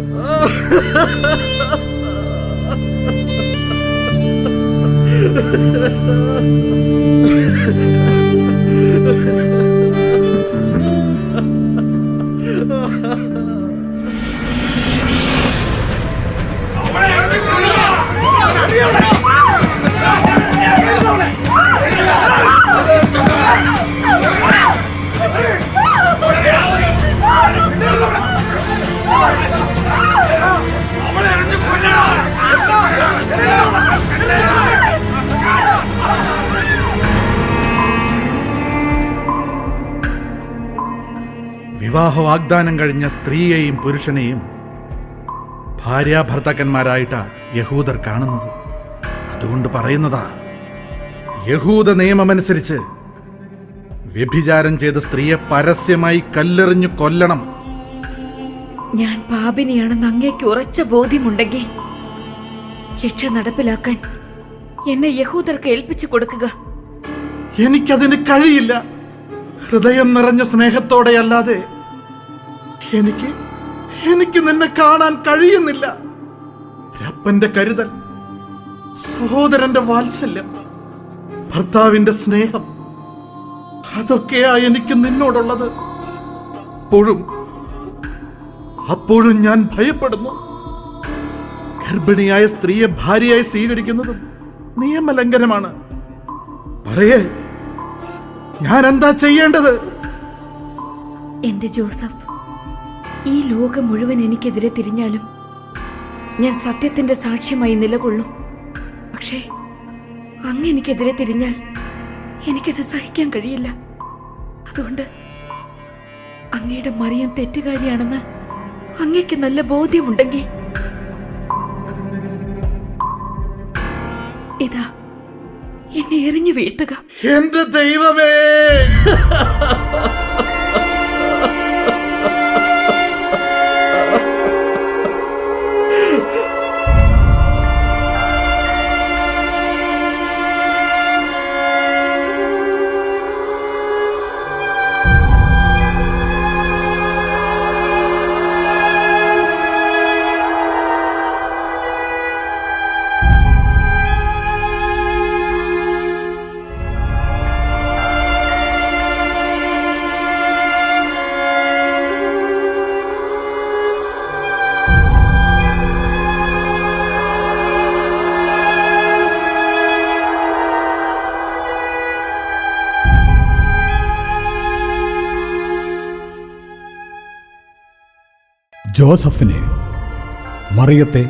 വിവാഹ വാഗ്ദാനം കഴിഞ്ഞ സ്ത്രീയെയും പുരുഷനെയും ഭാര്യാഭർത്താക്കന്മാരായിട്ടാ യഹൂദർ കാണുന്നത്. അതുകൊണ്ട് പറയുന്നതാ, യഹൂദ നിയമമനുസരിച്ച് വ്യഭിചാരം ചെയ്ത സ്ത്രീയെ പരസ്യമായി കല്ലെറിഞ്ഞു കൊല്ലണം. ഞാൻ പാപിനിയാണെന്ന് അങ്ങേക്ക് ഉറച്ച ബോധ്യമുണ്ടെങ്കിൽ ശിക്ഷ നടപ്പിലാക്കാൻ എന്നെ യഹൂദർക്ക് ഏൽപ്പിച്ചു കൊടുക്കുക. എനിക്കതിന് കഴിയില്ല. ഹൃദയം നിറഞ്ഞ സ്നേഹത്തോടെയല്ലാതെ എനിക്ക് നിന്നെ കാണാൻ കഴിയുന്നില്ല. ഒരപ്പന്റെ കരുതൽ, സഹോദരന്റെ വാത്സല്യം, ഭർത്താവിന്റെ സ്നേഹം, അതൊക്കെയാ എനിക്ക് നിന്നോടുള്ളത്. അപ്പോഴും ഞാൻ ഭയപ്പെടുന്നു. ഗർഭിണിയായ സ്ത്രീയെ ഭാര്യയായി സ്വീകരിക്കുന്നതും നിയമലംഘനമാണ്. പറയേ, ഞാൻ എന്താ ചെയ്യേണ്ടത്? എന്റെ ജോസഫ്, ഈ ലോകം മുഴുവൻ എനിക്കെതിരെ തിരിഞ്ഞാലും ഞാൻ സത്യത്തിന്റെ സാക്ഷ്യമായി നിലകൊള്ളും. പക്ഷേ അങ്ങ് എനിക്കെതിരെ തിരിഞ്ഞാൽ എനിക്കത് സഹിക്കാൻ കഴിയില്ല. അതുകൊണ്ട് അങ്ങയുടെ മറിയം തെറ്റുകാരിയാണെന്ന് അങ്ങേക്ക് നല്ല ബോധ്യമുണ്ടെങ്കിൽ ഇതാ എന്നെ എറിഞ്ഞു വീഴ്ത്തുക. എന്റെ ദൈവമേ! ജോസഫിന് മറിയത്തെ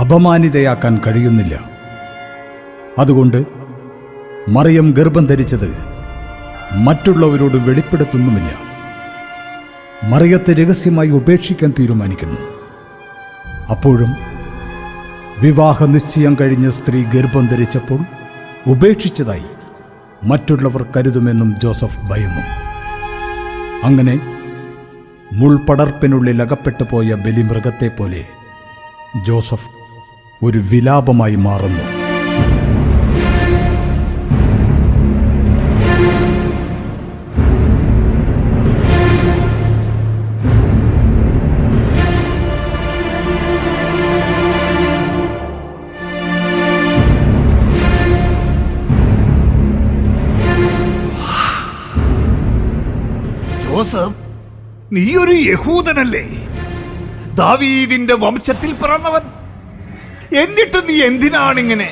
അപമാനിതയാക്കാൻ കഴിയുന്നില്ല. അതുകൊണ്ട് മറിയം ഗർഭം ധരിച്ചത് മറ്റുള്ളവരോട് വെളിപ്പെടുത്തുന്നുമില്ല. മറിയത്തെ രഹസ്യമായി ഉപേക്ഷിക്കാൻ തീരുമാനിക്കുന്നു. അപ്പോഴും വിവാഹ നിശ്ചയം കഴിഞ്ഞ സ്ത്രീ ഗർഭം ധരിച്ചപ്പോൾ ഉപേക്ഷിച്ചതായി മറ്റുള്ളവർ കരുതുമെന്നും ജോസഫ് ഭയന്നു. അങ്ങനെ മുൾപടർപ്പിനുള്ളിൽ അകപ്പെട്ടു പോയ ബലിമൃഗത്തെ പോലെ ജോസഫ് ഒരു വിലാപമായി മാറുന്നു. ജോസഫ്, നീയൊരു യഹൂദനല്ലേ? ദാവീദിന്റെ വംശത്തിൽ പിറന്നവൻ. എന്നിട്ട് നീ എന്തിനാണിങ്ങനെ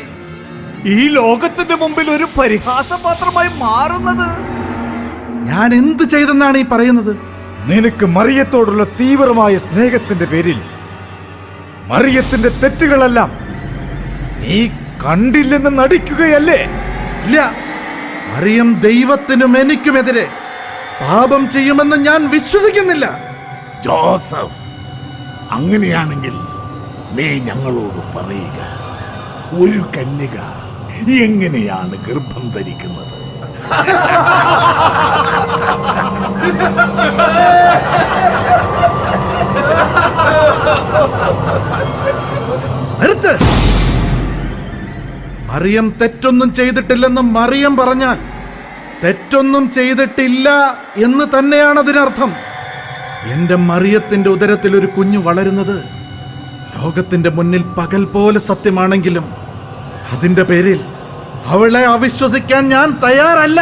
ഈ ലോകത്തിന്റെ മുമ്പിൽ ഒരു പരിഹാസപാത്രമായി മാറുന്നത്? ഞാൻ എന്ത് ചെയ്തെന്നാണ് ഈ പറയുന്നത്? നിനക്ക് മറിയത്തോടുള്ള തീവ്രമായ സ്നേഹത്തിന്റെ പേരിൽ മറിയത്തിന്റെ തെറ്റുകളെല്ലാം നീ കണ്ടില്ലെന്ന് നടിക്കുകയല്ലേ? ഇല്ല, മറിയം ദൈവത്തിനും എനിക്കുമെതിരെ പാപം ചെയ്യുമെന്ന് ഞാൻ വിശ്വസിക്കുന്നില്ല. ജോസഫ്, അങ്ങനെയാണെങ്കിൽ നീ ഞങ്ങളോട് പറയുക, ഒരു കന്യക എങ്ങനെയാണ് ഗർഭം ധരിക്കുന്നത്? നിർത്ത്! മറിയം തെറ്റൊന്നും ചെയ്തിട്ടില്ലെന്ന് മറിയം പറഞ്ഞാൽ തെറ്റൊന്നും ചെയ്തിട്ടില്ല എന്ന് തന്നെയാണ് അതിനർത്ഥം. എന്റെ മറിയത്തിന്റെ ഉദരത്തിൽ ഒരു കുഞ്ഞു വളരുന്നത് ലോകത്തിന്റെ മുന്നിൽ പകൽ പോലെ സത്യമാണെങ്കിലും അതിന്റെ പേരിൽ അവളെ അവിശ്വസിക്കാൻ ഞാൻ തയ്യാറല്ല.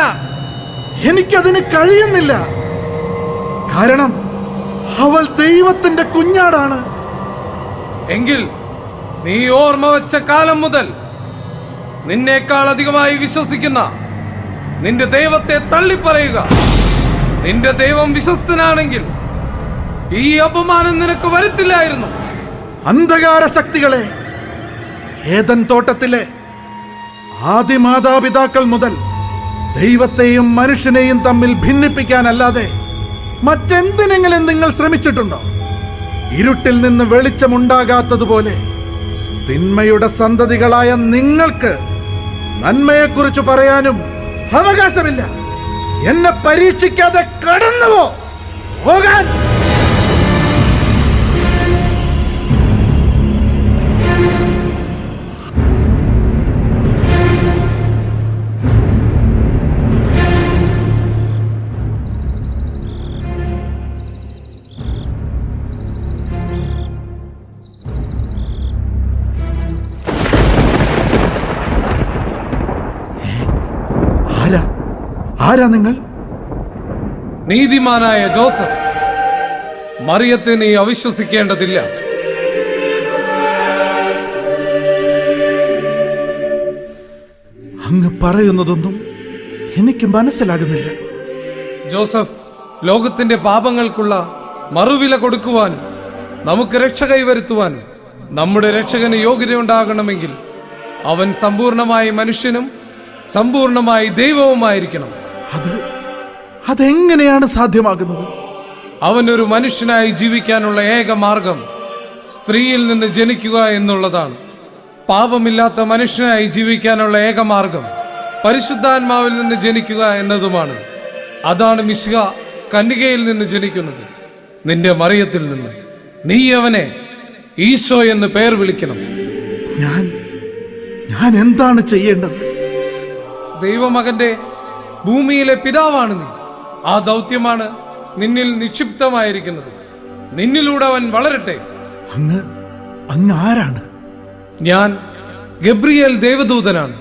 എനിക്കതിന് കഴിയുന്നില്ല. കാരണം അവൾ ദൈവത്തിന്റെ കുഞ്ഞാടാണ്. എങ്കിൽ നീ ഓർമ്മ വെച്ച കാലം മുതൽ നിന്നേക്കാൾ അധികമായി വിശ്വസിക്കുന്ന നിന്റെ ദൈവത്തെ തള്ളിപ്പറയുക. നിന്റെ ദൈവം വിശ്വസ്തനാണെങ്കിൽ ഈ അപമാനം നിനക്ക് വരുത്തില്ലായിരുന്നു. അന്ധകാര ശക്തികളെ, ഏദൻ തോട്ടത്തിലെ ആദിമാതാപിതാക്കൾ മുതൽ ദൈവത്തെയും മനുഷ്യനെയും തമ്മിൽ ഭിന്നിപ്പിക്കാനല്ലാതെ മറ്റെന്തിനെങ്കിലും നിങ്ങൾ ശ്രമിച്ചിട്ടുണ്ടോ? ഇരുട്ടിൽ നിന്ന് വെളിച്ചമുണ്ടാകാത്തതുപോലെ തിന്മയുടെ സന്തതികളായ നിങ്ങൾക്ക് നന്മയെക്കുറിച്ച് പറയാനും അവകാശമില്ല. എന്നെ പരീക്ഷിക്കാതെ കടന്നുവോ പോകാൻ. ആരാ നിങ്ങൾ? നീതിമാനായ ജോസഫ്, മറിയത്തെ നീ അവിശ്വസിക്കേണ്ടതില്ല. അങ്ങ് പറയുന്നതൊന്നും എനിക്ക് മനസ്സിലാകുന്നില്ല. ജോസഫ്, ലോകത്തിന്റെ പാപങ്ങൾക്കുള്ള മറുവില കൊടുക്കുവാനും നമുക്ക് രക്ഷ കൈവരുത്തുവാനും നമ്മുടെ രക്ഷകന് യോഗ്യതയുണ്ടാകണമെങ്കിൽ അവൻ സമ്പൂർണമായി മനുഷ്യനും സമ്പൂർണമായി ദൈവവുമായിരിക്കണം. അതെങ്ങനെയാണ് സാധ്യമാകുന്നത്? അവനൊരു മനുഷ്യനായി ജീവിക്കാനുള്ള ഏക മാർഗം സ്ത്രീയിൽ നിന്ന് ജനിക്കുക എന്നുള്ളതാണ്. പാപമില്ലാത്ത മനുഷ്യനായി ജീവിക്കാനുള്ള ഏക മാർഗം പരിശുദ്ധാത്മാവിൽ നിന്ന് ജനിക്കുക എന്നതുമാണ്. അതാണ് മിശിഹ കന്യകയിൽ നിന്ന് ജനിക്കുന്നത്, നിന്റെ മറിയത്തിൽ നിന്ന്. നീ അവനെ ഈശോ എന്ന് പേർ വിളിക്കണം. ഞാൻ എന്താണ് ചെയ്യേണ്ടത്? ദൈവമകന്റെ ഭൂമിയിലെ പിതാവാണ് നീ. ആ ദൗത്യമാണ് നിന്നിൽ നിക്ഷിപ്തമായിരിക്കുന്നത്. നിന്നിലൂടെ അവൻ വളരട്ടെ. അങ്ങ് ആരാണ്? ഞാൻ ഗബ്രിയേൽ ദേവദൂതനാണ്.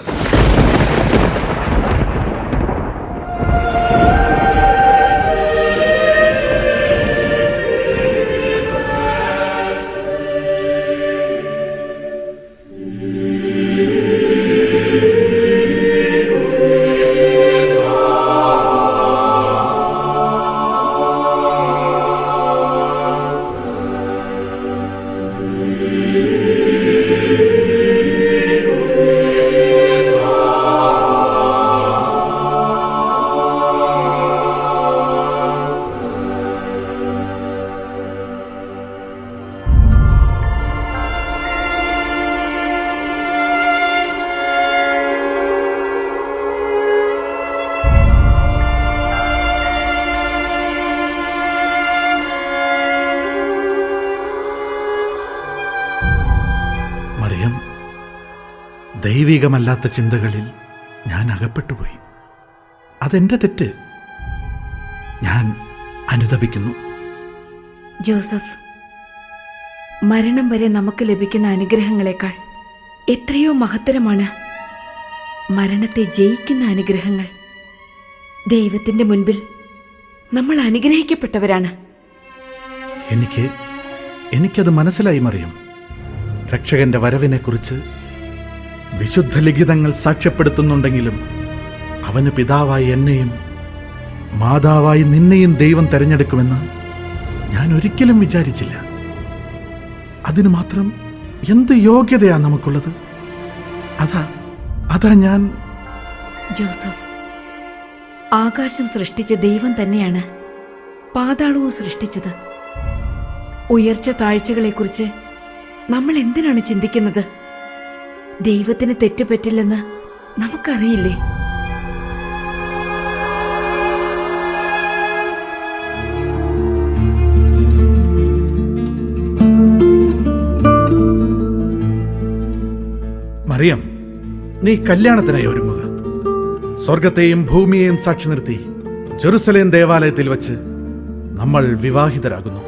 ദൈവികമല്ലാത്ത ചിന്തകളിൽ ഞാൻ അകപ്പെട്ടുപോയി. അതെന്റെ തെറ്റ്. ഞാൻ അനുതപിക്കുന്നു. ജോസഫ്, മരണം വരെ നമുക്ക് ലഭിക്കുന്ന അനുഗ്രഹങ്ങളെക്കാൾ എത്രയോ മഹത്തരമാണ് മരണത്തെ ജയിക്കുന്ന അനുഗ്രഹങ്ങൾ. ദൈവത്തിന്റെ മുൻപിൽ നമ്മൾ അനുഗ്രഹിക്കപ്പെട്ടവരാണ്. എനിക്കത് മനസ്സിലായി മറിയം. രക്ഷകന്റെ വരവിനെക്കുറിച്ച് വിശുദ്ധ ലിഖിതങ്ങൾ സാക്ഷ്യപ്പെടുത്തുന്നുണ്ടെങ്കിലും അവന് പിതാവായി എന്നെയും മാതാവായി നിന്നെയും ദൈവം തെരഞ്ഞെടുക്കുമെന്ന് ഞാൻ ഒരിക്കലും വിചാരിച്ചില്ല. അതിന് മാത്രം എന്ത് യോഗ്യതയാ നമുക്കുള്ളത്? അതാ ഞാൻ. ജോസഫ്, ആകാശം സൃഷ്ടിച്ച ദൈവം തന്നെയാണ് പാതാളവും സൃഷ്ടിച്ചത്. ഉയർച്ച താഴ്ചകളെക്കുറിച്ച് നമ്മൾ എന്തിനാണ് ചിന്തിക്കുന്നത്? ദൈവത്തിന് തെറ്റുപറ്റില്ലെന്ന് നമുക്കറിയില്ലേ? മറിയം, നീ കല്യാണത്തിനായി ഒരുങ്ങുക. സ്വർഗത്തെയും ഭൂമിയെയും സാക്ഷി നിർത്തി ജെറുസലേം ദേവാലയത്തിൽ വച്ച് നമ്മൾ വിവാഹിതരാകുന്നു.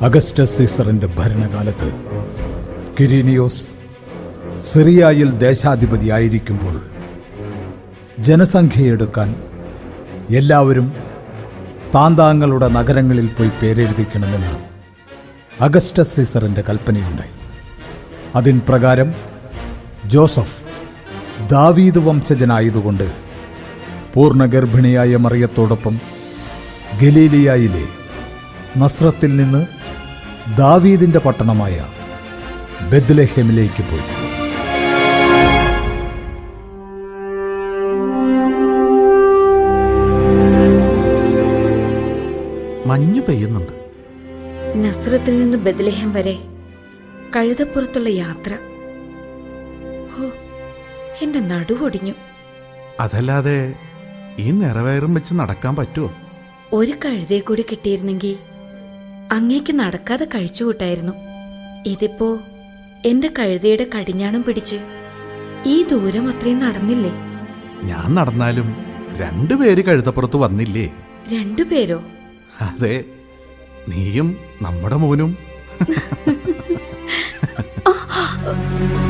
അഗസ്റ്റസ് സീസറിന്റെ ഭരണകാലത്ത് ക്വിരീനിയോസ് സിറിയയിൽ ദേശാധിപതിയായിരിക്കുമ്പോൾ ജനസംഖ്യയെടുക്കാൻ എല്ലാവരും താന്താങ്ങളുടെ നഗരങ്ങളിൽ പോയി പേരെഴുതിക്കണമെന്ന് അഗസ്റ്റസ് സീസറിന്റെ കൽപ്പനയുണ്ടായി. അതിൻ പ്രകാരം ജോസഫ് ദാവീദ് വംശജനായതുകൊണ്ട് പൂർണ്ണഗർഭിണിയായ മറിയത്തോടൊപ്പം ഗലീലിയായിലെ നസ്രത്തിൽ നിന്ന് ദാവീദിന്റെ പട്ടണമായ ബെത്ലഹേമിലേക്ക് പോയി. മഞ്ഞ് പെയ്യുന്നുണ്ട്. നസ്രത്തിൽ നിന്ന് ബെത്ലഹേം വരെ കഴുതപ്പുറത്തുള്ള യാത്ര. എന്റെ നടുവൊടിഞ്ഞു. അതല്ലാതെ ഈ നിറവയറും വെച്ച് നടക്കാൻ പറ്റുമോ? ഒരു കഴുതയെ കൂടി കിട്ടിയിരുന്നെങ്കിൽ അങ്ങേക്ക് നടക്കാതെ കഴിച്ചുകൂട്ടായിരുന്നു. ഇതിപ്പോ എന്റെ കഴുതയുടെ കടിഞ്ഞാണം പിടിച്ച് ഈ ദൂരം അത്രയും നടന്നില്ലേ? ഞാൻ നടന്നാലും 2 പേര് കഴുതപ്പുറത്ത് വന്നില്ലേ? 2 പേരോ? അതെ, നീയും നമ്മുടെ മോനും.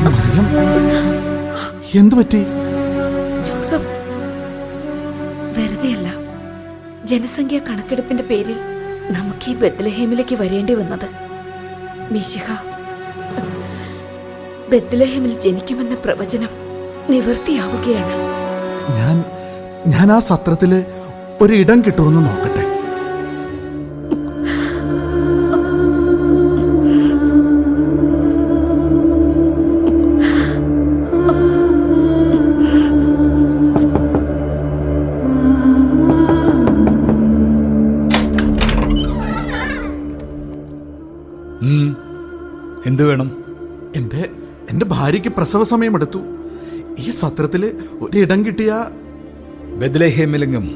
മറിയം, എന്തു പറ്റി? ജോസഫ്, വെറുതെയല്ല ജനസംഖ്യാ കണക്കെടുപ്പിന്റെ പേരിൽ നമുക്ക് ഈ ബെത്ലഹേമിലേക്ക് വരേണ്ടി വന്നത്. മിശിഹ ബെത്ലഹേമിൽ ജനിക്കുമെന്ന പ്രവചനം നിവൃത്തിയാവുകയാണ്. ഞാൻ ആ സത്രത്തില് ഒരിടം കിട്ടുമെന്ന് നോക്കട്ടെ. എന്തു വേണം? എന്റെ ഭാര്യയ്ക്ക് പ്രസവ സമയമെടുത്തു. ഈ സത്രത്തില് ഒരിടം കിട്ടിയ. ബെത്ലഹേമിലെങ്ങും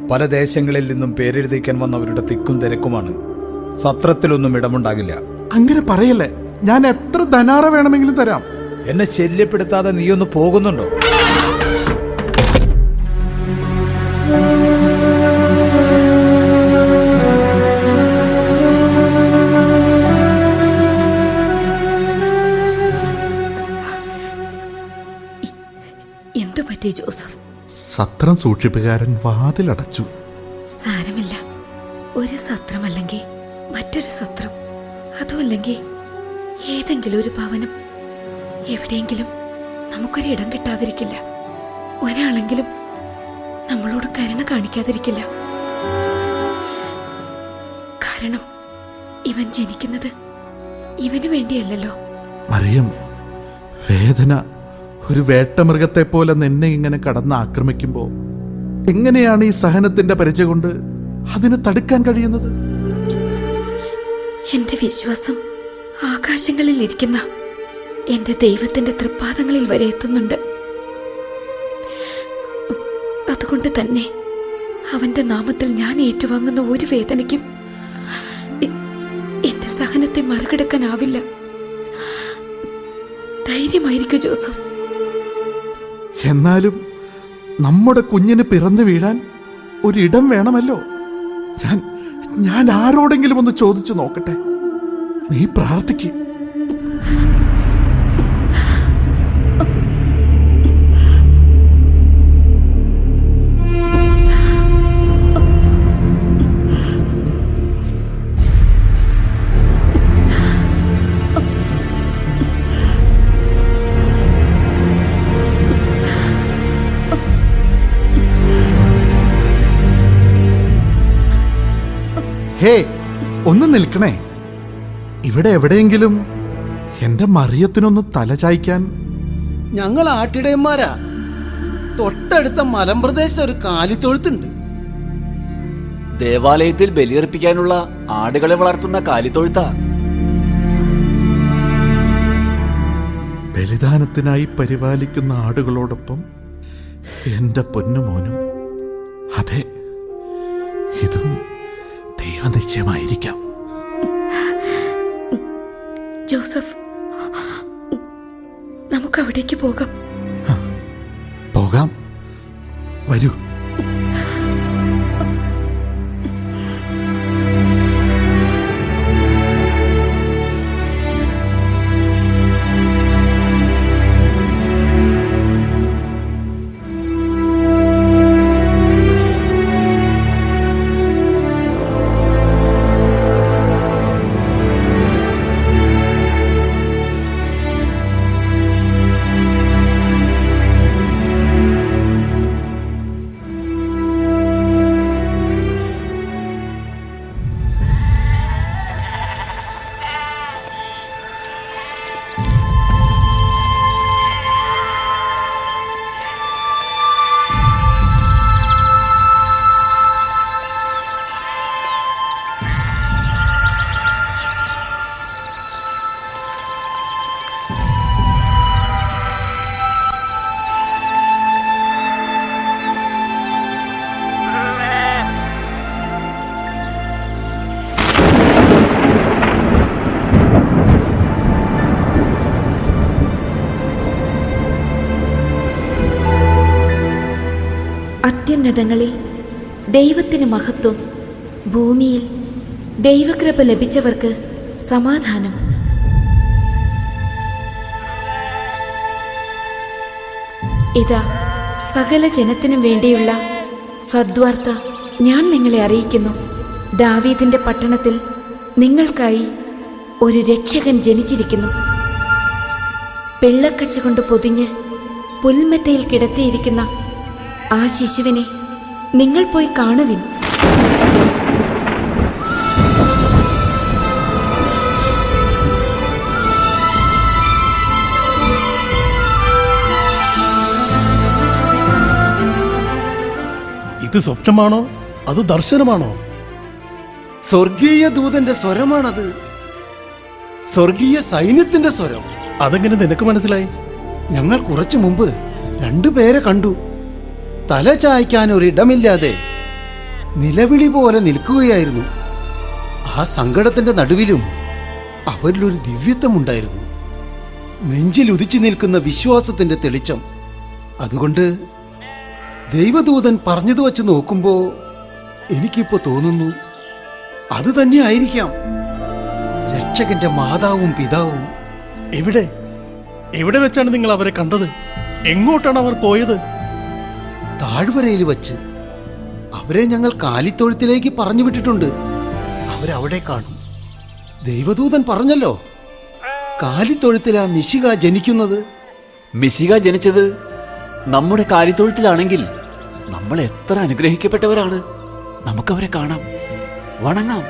പല ദേശങ്ങളിൽ നിന്നും പേരെഴുതിക്കാൻ വന്നവരുടെ തിക്കും തിരക്കുമാണ്. സത്രത്തിലൊന്നും ഇടമുണ്ടാകില്ല. അങ്ങനെ പറയല്ലേ, ഞാൻ എത്ര ധനാറ വേണമെങ്കിലും തരാം. എന്നെ ശല്യപ്പെടുത്താതെ നീയൊന്ന് പോകുന്നുണ്ടോ? എന്തു പറ്റി ജോസഫ്? സത്രം സൂക്ഷിപ്പുകാരൻ വാതിലടച്ചു. സാരമില്ല, ഒരു സത്രമല്ലെങ്കിൽ മറ്റൊരു സത്രം, അതുമല്ലെങ്കിൽ ഏതെങ്കിലും ഒരു ഭവനം. എവിടെയെങ്കിലും നമുക്കൊരിടം കിട്ടാതിരിക്കില്ല. ഒരാളെങ്കിലും നമ്മളോട് കരുണ കാണിക്കാതിരിക്കില്ല. കാരണം ഇവൻ ജനിക്കുന്നത് ഇവന് വേണ്ടിയല്ലല്ലോ. മറിയം, വേദന ഒരു വേട്ടമൃഗത്തെ പോലെ നിന്നെ ഇങ്ങനെ കടന്ന് ആക്രമിക്കുമ്പോ എങ്ങനെയാണ് ഈ സഹനത്തിന്റെ പരിചയ കൊണ്ട് അതിനെ തടുക്കാൻ കഴിയുന്നത്? എന്റെ വിശ്വാസം ആകാശങ്ങളിൽ ഇരിക്കുന്ന എന്റെ ദൈവത്തിന്റെ തൃപ്പാദങ്ങളിൽ വരെ എത്തുന്നുണ്ട്. അതുകൊണ്ട് തന്നെ അവന്റെ നാമത്തിൽ ഞാൻ ഏറ്റുവാങ്ങുന്ന ഒരു വേദനയ്ക്കും എന്റെ സഹനത്തെ മറികടക്കാനാവില്ല. ധൈര്യമായിരിക്കും ജോസഫ്. എന്നാലും നമ്മുടെ കുഞ്ഞിന് പിറന്നു വീഴാൻ ഒരിടം വേണമല്ലോ. ഞാൻ ആരോടെങ്കിലും ഒന്ന് ചോദിച്ചു നോക്കട്ടെ. നീ പ്രാർത്ഥിക്ക്. ഹേ, ഒന്ന് നിൽക്കണേ. ഇവിടെ എവിടെയെങ്കിലും എന്റെ മറിയത്തിനൊന്ന് തലചായ്ക്കാൻ. ഞങ്ങൾ ആട്ടിടയന്മാരാ. തൊട്ടടുത്ത മലമ്പ്രദേശത്ത് ഒരു കാലിത്തൊഴുത്തുണ്ട്. ദേവാലയത്തിൽ ബലിയർപ്പിക്കാനുള്ള ആടുകളെ വളർത്തുന്ന കാലിത്തൊഴുത്ത. ബലിദാനത്തിനായി പരിപാലിക്കുന്ന ആടുകളോടൊപ്പം എന്റെ പൊന്നുമോനും. അതെ, ഇതും ദൈവനിശ്ചയമായിരിക്കാം. ജോസഫ്, നമുക്ക് അവിടേക്ക് പോകാം. പോകാം, വരൂ. അത്യുന്നതങ്ങളിൽ ദൈവത്തിന് മഹത്വം, ഭൂമിയിൽ ദൈവകൃപ ലഭിച്ചവർക്ക് സമാധാനം. ഇതാ സകല ജനത്തിനും വേണ്ടിയുള്ള സദ്വാർത്ത ഞാൻ നിങ്ങളെ അറിയിക്കുന്നു. ദാവീദിന്റെ പട്ടണത്തിൽ നിങ്ങൾക്കായി ഒരു രക്ഷകൻ ജനിച്ചിരിക്കുന്നു. പിള്ളക്കച്ച കൊണ്ട് പൊതിഞ്ഞ് പുൽമെത്തയിൽ കിടത്തിയിരിക്കുന്ന ആ ശിശുവിനെ നിങ്ങൾ പോയി കാണുവിൻ. ഇത് സ്വപ്നമാണോ അത് ദർശനമാണോ? സ്വർഗീയ ദൂതന്റെ സ്വരമാണത്. സ്വർഗീയ സൈന്യത്തിന്റെ സ്വരം. അതെങ്ങനെ നിനക്ക് മനസ്സിലായി? ഞങ്ങൾ കുറച്ചു മുമ്പ് രണ്ടുപേരെ കണ്ടു. തല ചായ്ക്കാൻ ഒരിടമില്ലാതെ നിലവിളി പോലെ നിൽക്കുകയായിരുന്നു. ആ സങ്കടത്തിന്റെ നടുവിലും അവരിലൊരു ദിവ്യത്വമുണ്ടായിരുന്നു. നെഞ്ചിൽ ഉദിച്ചു നിൽക്കുന്ന വിശ്വാസത്തിന്റെ തെളിച്ചം. അതുകൊണ്ട് ദൈവദൂതൻ പറഞ്ഞത് വച്ച് നോക്കുമ്പോ എനിക്കിപ്പോ തോന്നുന്നു അത് തന്നെ ആയിരിക്കാം രക്ഷകന്റെ മാതാവും പിതാവും. എവിടെ വെച്ചാണ് നിങ്ങൾ അവരെ കണ്ടത്? എങ്ങോട്ടാണ് അവർ പോയത്? താഴ്വരയിൽ വച്ച്. അവരെ ഞങ്ങൾ കാലിത്തൊഴുത്തിലേക്ക് പറഞ്ഞു വിട്ടിട്ടുണ്ട്. അവരവിടെ കാണും. ദൈവദൂതൻ പറഞ്ഞല്ലോ, കാലിത്തൊഴുത്തിലാ മിശിഹ ജനിക്കുന്നത്. മിശിഹ ജനിച്ചത് നമ്മുടെ കാലിത്തൊഴുത്തിലാണെങ്കിൽ നമ്മൾ എത്ര അനുഗ്രഹിക്കപ്പെട്ടവരാണ്. നമുക്കവരെ കാണാം, വണങ്ങാം,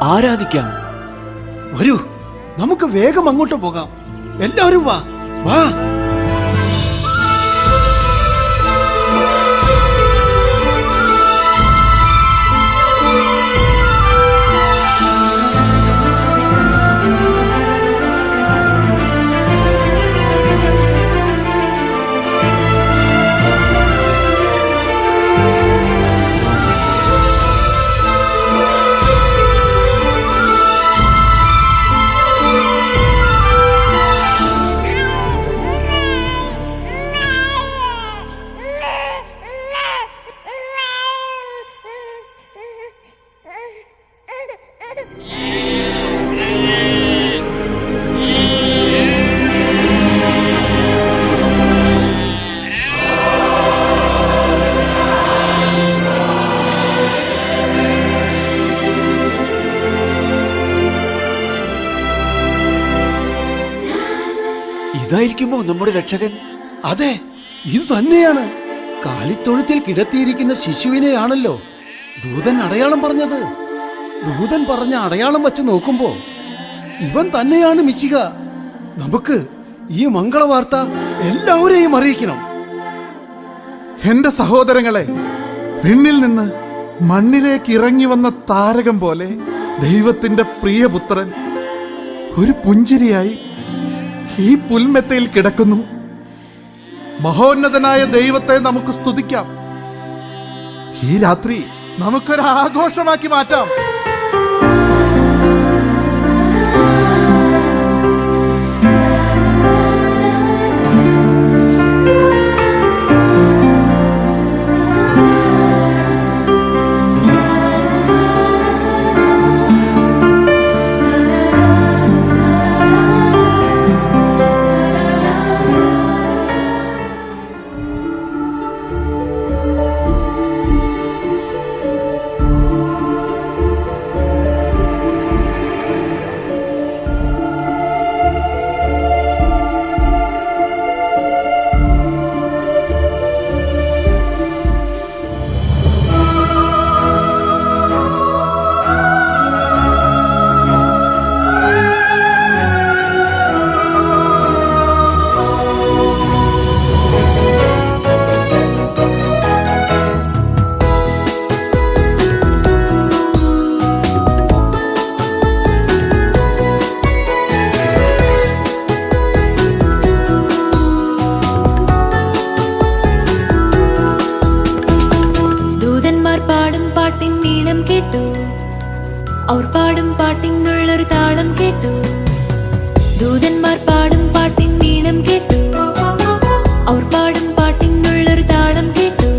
ആരാധിക്കാം. വരൂ, നമുക്ക് വേഗം അങ്ങോട്ട് പോകാം. എല്ലാവരും വാ വാ. ഇതായിരിക്കുമോ നമ്മുടെ രക്ഷകൻ? അതെ, ഇത് തന്നെയാണ്. കാലിത്തൊഴുത്തിൽ കിടത്തിയിരിക്കുന്ന ശിശുവിനെയാണല്ലോ ദൂതൻ അടയാളം പറഞ്ഞത്. ദൂതൻ പറഞ്ഞ അടയാളം വച്ച് നോക്കുമ്പോ ഇവൻ തന്നെയാണ് മിശിഹ. നമുക്ക് ഈ മംഗളവാർത്ത എല്ലാവരെയും അറിയിക്കണം. എന്റെ സഹോദരങ്ങളെ, വിണ്ണിൽ നിന്ന് മണ്ണിലേക്ക് ഇറങ്ങി വന്ന താരകം പോലെ ദൈവത്തിന്റെ പ്രിയപുത്രൻ ഒരു പുഞ്ചിരിയായി ഈ പുൽമെത്തയിൽ കിടക്കുന്നു. മഹോന്നതനായ ദൈവത്തെ നമുക്ക് സ്തുതിക്കാം. ഈ രാത്രി നമുക്കൊരു ആഘോഷമാക്കി മാറ്റാം. അവർ പാടും പാട്ടിനുള്ളൊരു താളം കേട്ടു. ദൂതന്മാർ പാടും പാട്ടിൻ ഈണം കേട്ടു. അവർ പാടും പാട്ടിനുള്ളൊരു താളം കേട്ടു.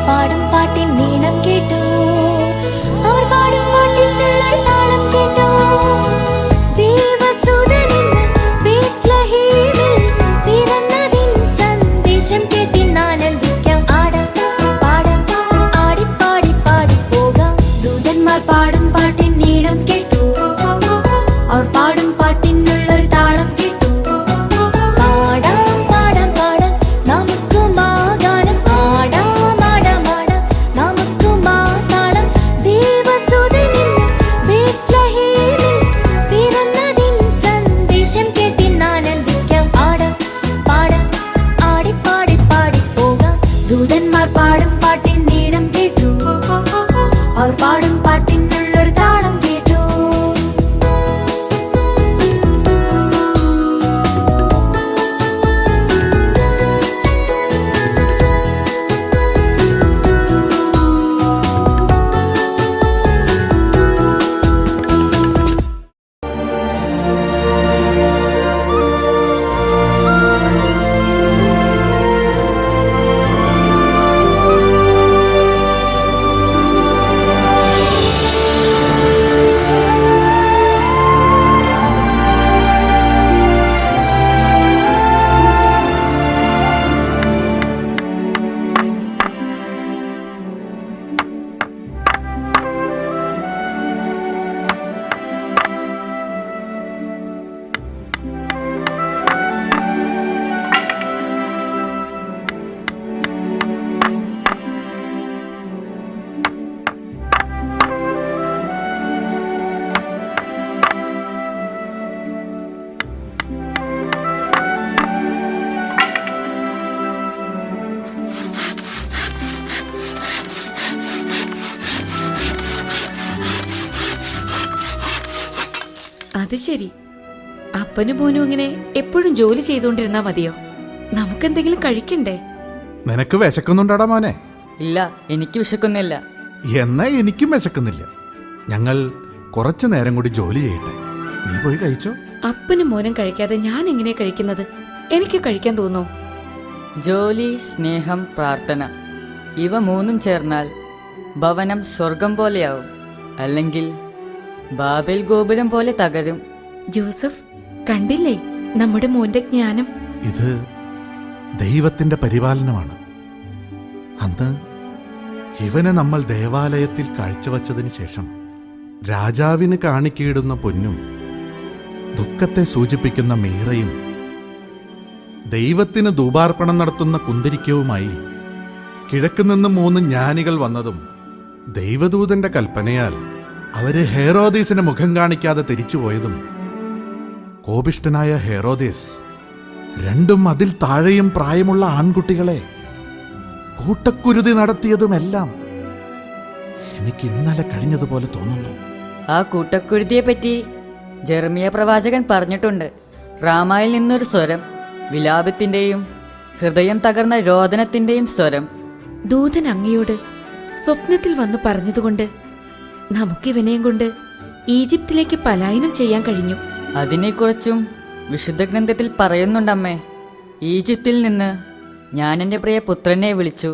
പാടും പാട്ടിൻ നീളം കേട്ടു. അവർ പാടും പാട്ടിനുള്ളൊരു താളം കേട്ടു. ദേവസുതനിന്ന് ബേത്ലഹേമിൽ പിറന്നതിൻ സന്ദേശം കേട്ടിൻ ആനന്ദിക്കാം. ആടാം പാടാം ആടിപ്പാടി പാടി പോകാം. ദൂതന്മാർ പാടും പാട്ടിൻ നീളം കേട്ടു. അവർ പാടും പാട്ടിനുള്ളൊരു താളം കേട്ടു. പാടാം പാടാം പാടാം നമുക്കും ആ ഗാനം. പാടാം ആടാം ആടാം നമുക്കും ആ താളം. ദേവസുതനിന്ന് ബേത്ലഹേമിൽ പിറന്നതിൻ സന്ദേശം കേട്ടിൻ ആനന്ദിക്കാം. ആടാം പാടാം ആടിപ്പാടി പാടി പോകാം. ദൂതന്മാർ പാടും പാട്ടിൻ നീളം കേട്ടു. അവർ പാടും പാട്ടിനുള്ളൊരു താളം കേട്ടു. അത് ശരി, അപ്പനും മോനും ഇങ്ങനെ എപ്പോഴും ജോലി ചെയ്തുകൊണ്ടിരുന്നാ മതിയോ? നമുക്കെന്തെങ്കിലും കഴിക്കണ്ടേ? നിനക്ക് വിശക്കുന്നുണ്ടാടാ മോനെ? ഇല്ല, എനിക്ക് വിശക്കുന്നില്ല. എന്നാ എനിക്കും വിശക്കുന്നില്ല. ഞങ്ങൾ കുറച്ചു നേരം കൂടി ജോലി ചെയ്യട്ടെ. നീ പോയി കഴിച്ചോ. അപ്പനും മോനും കഴിക്കാതെ ഞാൻ എങ്ങനെ കഴിക്കുന്നത്? എനിക്ക് കഴിക്കാൻ തോന്നോ? ജോലി, സ്നേഹം, പ്രാർത്ഥന, ഇവ മൂന്നും ചേർന്നാൽ ഭവനം സ്വർഗം പോലെയാവും. അല്ലെങ്കിൽ ബാബേൽ ഗോപുരം പോലെ തകരും. ജോസഫ്, കണ്ടില്ലേ നമ്മുടെ മോന്റെ ജ്ഞാനം? ഇത് ദൈവത്തിന്റെ പരിപാലനമാണ്. അന്ന് ഇവനെ നമ്മൾ ദേവാലയത്തിൽ കാഴ്ചവച്ചതിന് ശേഷം രാജാവിന് കാണിക്കയിടുന്ന പൊന്നും ദുഃഖത്തെ സൂചിപ്പിക്കുന്ന മീറയും ദൈവത്തിന് ധൂപാർപ്പണം നടത്തുന്ന കുന്തിരിക്കവുമായി കിഴക്കുനിന്ന് 3 ജ്ഞാനികൾ വന്നതും ദൈവദൂതന്റെ കൽപ്പനയാൽ അവര് ഹെറോദീസിന് മുഖം കാണിക്കാതെ തിരിച്ചുപോയതും കോപിഷ്ഠനായ ഹെറോദേസ് 2 അതിൽ താഴെയും പ്രായമുള്ള ആൺകുട്ടികളെ കൂട്ടക്കുരുതി നടത്തിയതുമെല്ലാം എനിക്ക് ഇന്നലെ കഴിഞ്ഞതുപോലെ തോന്നുന്നു. ആ കൂട്ടക്കുരുതിയെ പറ്റി ജെറമിയ പ്രവാചകൻ പറഞ്ഞിട്ടുണ്ട്. റാമായിൽ നിന്നൊരു സ്വരം, വിലാപത്തിന്റെയും ഹൃദയം തകർന്ന രോദനത്തിന്റെയും സ്വരം. ദൂതൻ അങ്ങയോട് സ്വപ്നത്തിൽ വന്നു പറഞ്ഞതുകൊണ്ട് നമുക്കിവനെയും കൊണ്ട് ഈജിപ്തിലേക്ക് പലായനം ചെയ്യാൻ കഴിഞ്ഞു. അതിനെക്കുറിച്ചും വിശുദ്ധ ഗ്രന്ഥത്തിൽ പറയുന്നുണ്ടമ്മേ. ഈജിപ്തിൽ നിന്ന് ഞാൻ എൻ്റെ പ്രിയ പുത്രനെ വിളിച്ചു.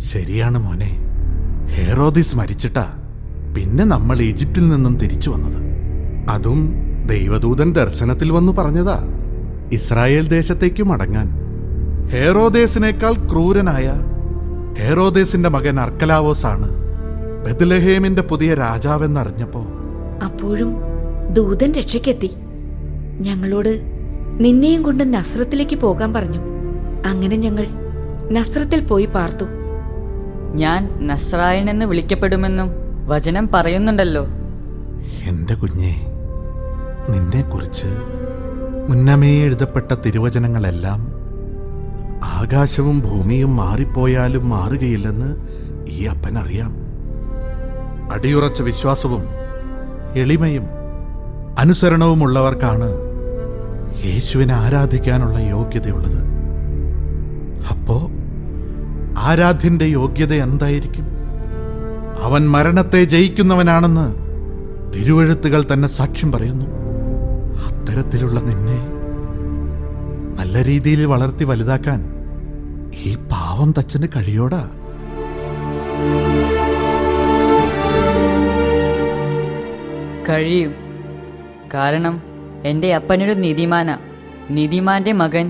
ശരിയാണ് മോനെ. ഹെറോദിസ് മരിച്ചിട്ടാ പിന്നെ നമ്മൾ ഈജിപ്തിൽ നിന്നും തിരിച്ചു വന്നത്. അതും ദൈവദൂതൻ ദർശനത്തിൽ വന്നു പറഞ്ഞതാ. ഇസ്രായേൽ ദേശത്തേക്ക് മടങ്ങാൻ ഹെറോദേസിനേക്കാൾ ക്രൂരനായ ഹെറോദേസിന്റെ മകൻ അർക്കലാവോസ് ആണ് ബെത്ലഹേമിന്റെ പുതിയ രാജാവെന്നറിഞ്ഞപ്പോ അപ്പോഴും ദൂതൻ രക്ഷയ്ക്കെത്തി. ഞങ്ങളോട് നിന്നെയും കൊണ്ട് നസ്രത്തിലേക്ക് പോകാൻ പറഞ്ഞു. അങ്ങനെ ഞങ്ങൾ നസ്രത്തിൽ പോയി പാർത്തു. ഞാൻ നസ്രായൻ എന്ന് വിളിക്കപ്പെടുമെന്നും വചനം പറയുന്നുണ്ടല്ലോ. എന്റെ കുഞ്ഞെ, നിന്നെക്കുറിച്ച് മുന്നമേ എഴുതപ്പെട്ട തിരുവചനങ്ങളെല്ലാം ആകാശവും ഭൂമിയും മാറിപ്പോയാലും മാറുകയില്ലെന്ന് ഈ അപ്പനറിയാം. അടിയുറച്ച വിശ്വാസവും എളിമയും അനുസരണവുമുള്ളവർക്കാണ് യേശുവിനെ ആരാധിക്കാനുള്ള യോഗ്യതയുള്ളത്. അപ്പോ ആരാധ്യന്റെ യോഗ്യത എന്തായിരിക്കും? അവൻ മരണത്തെ ജയിക്കുന്നവനാണെന്ന് തിരുവെഴുത്തുകൾ തന്നെ സാക്ഷ്യം പറയുന്നു. അത്തരത്തിലുള്ള നിന്നെ നല്ല രീതിയിൽ വളർത്തി വലുതാക്കാൻ ഈ പാവം തച്ചന് കഴിയോടാ? കഴിയും. കാരണം എൻ്റെ അപ്പനൊരു നീതിമാൻ്റെ മകൻ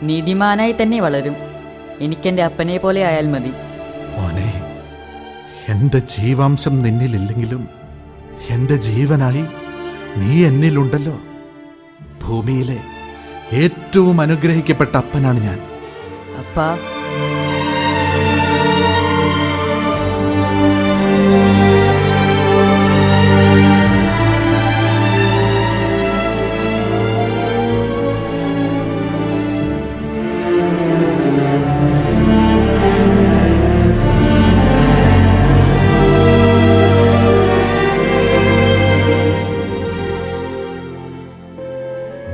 നീതിമാനായി തന്നെ വളരും. എനിക്കെൻ്റെ അപ്പനെ പോലെ ആയാൽ മതി. മോനെ, എന്റെ ജീവാംശം നിന്നിലില്ലെങ്കിലും എന്റെ ജീവനായി നീ എന്നിലുണ്ടല്ലോ. ഭൂമിയിലെ ഏറ്റവും അനുഗ്രഹിക്കപ്പെട്ട അപ്പനാണ് ഞാൻ. അപ്പാ,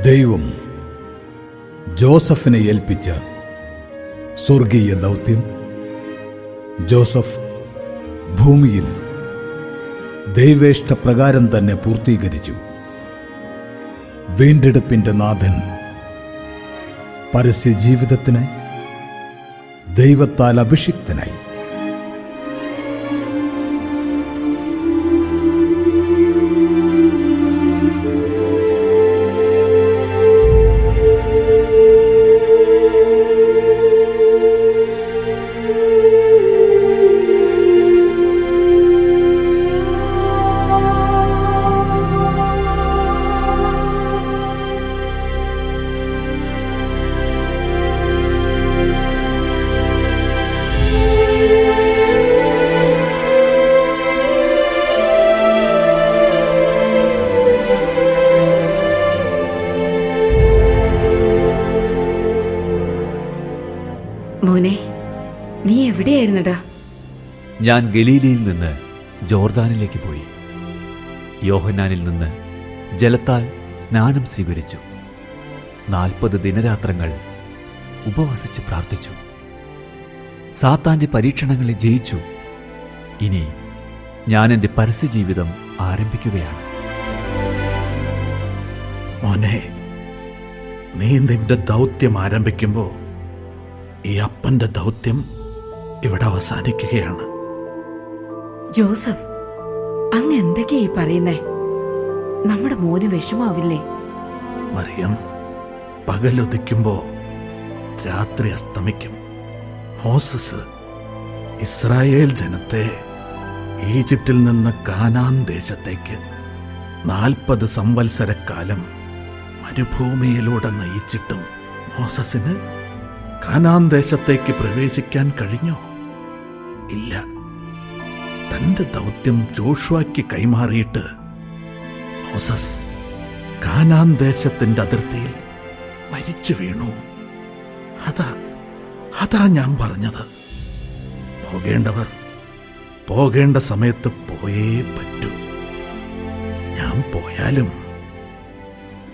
ദൈവം ജോസഫിനെ ഏൽപ്പിച്ച സ്വർഗീയ ദൗത്യം ജോസഫ് ഭൂമിയിൽ ദൈവേഷ്ടപ്രകാരം തന്നെ പൂർത്തീകരിച്ചു. വീണ്ടെടുപ്പിന്റെ നാഥൻ പരസ്യ ജീവിതത്തിന് ദൈവത്താൽ അഭിഷിക്തനായി. മോനെ, നീ എവിടെയായിരുന്നടാ? ഞാൻ ഗലീലയിൽ നിന്ന് ജോർദാനിലേക്ക് പോയി. യോഹന്നാനിൽ നിന്ന് ജലത്താൽ സ്നാനം സ്വീകരിച്ചു. 40 ദിനരാത്രങ്ങൾ ഉപവസിച്ച് പ്രാർത്ഥിച്ചു. സാത്താന്റെ പരീക്ഷണങ്ങളെ ജയിച്ചു. ഇനി ഞാൻ എൻ്റെ പരസ്യജീവിതം ആരംഭിക്കുകയാണ്. മോനെ, നീ നിന്റെ ദൗത്യം ആരംഭിക്കുമ്പോ ഈ അപ്പന്റെ ദൗത്യം ഇവിടെ അവസാനിക്കുകയാണ്. ജോസഫ്, അങ്ങ് എന്തൊക്കെയായി പറയുന്നേ? നമ്മുടെ മോന് വിഷമാവില്ലേ? മറിയം, പകലുദിക്കുമ്പോ രാത്രി അസ്തമിക്കും. മോസസ് ഇസ്രായേൽ ജനത്തെ ഈജിപ്തിൽ നിന്ന് കാനാൻ ദേശത്തേക്ക് 40 സംവത്സരക്കാലം മരുഭൂമിയിലൂടെ നയിച്ചിട്ടും മോസസിന് കാനാൻ ദേശത്തേക്ക് പ്രവേശിക്കാൻ കഴിഞ്ഞോ? ഇല്ല. തന്റെ ദൗത്യം ജോഷുവയ്ക്ക് കൈമാറിയിട്ട് മോസസ് കാനാൻ ദേശത്തിന്റെ അതിർത്തിയിൽ മരിച്ചു വീണു. അതാ ഞാൻ പറഞ്ഞത്. പോകേണ്ടവർ പോകേണ്ട സമയത്ത് പോയേ പറ്റൂ. ഞാൻ പോയാലും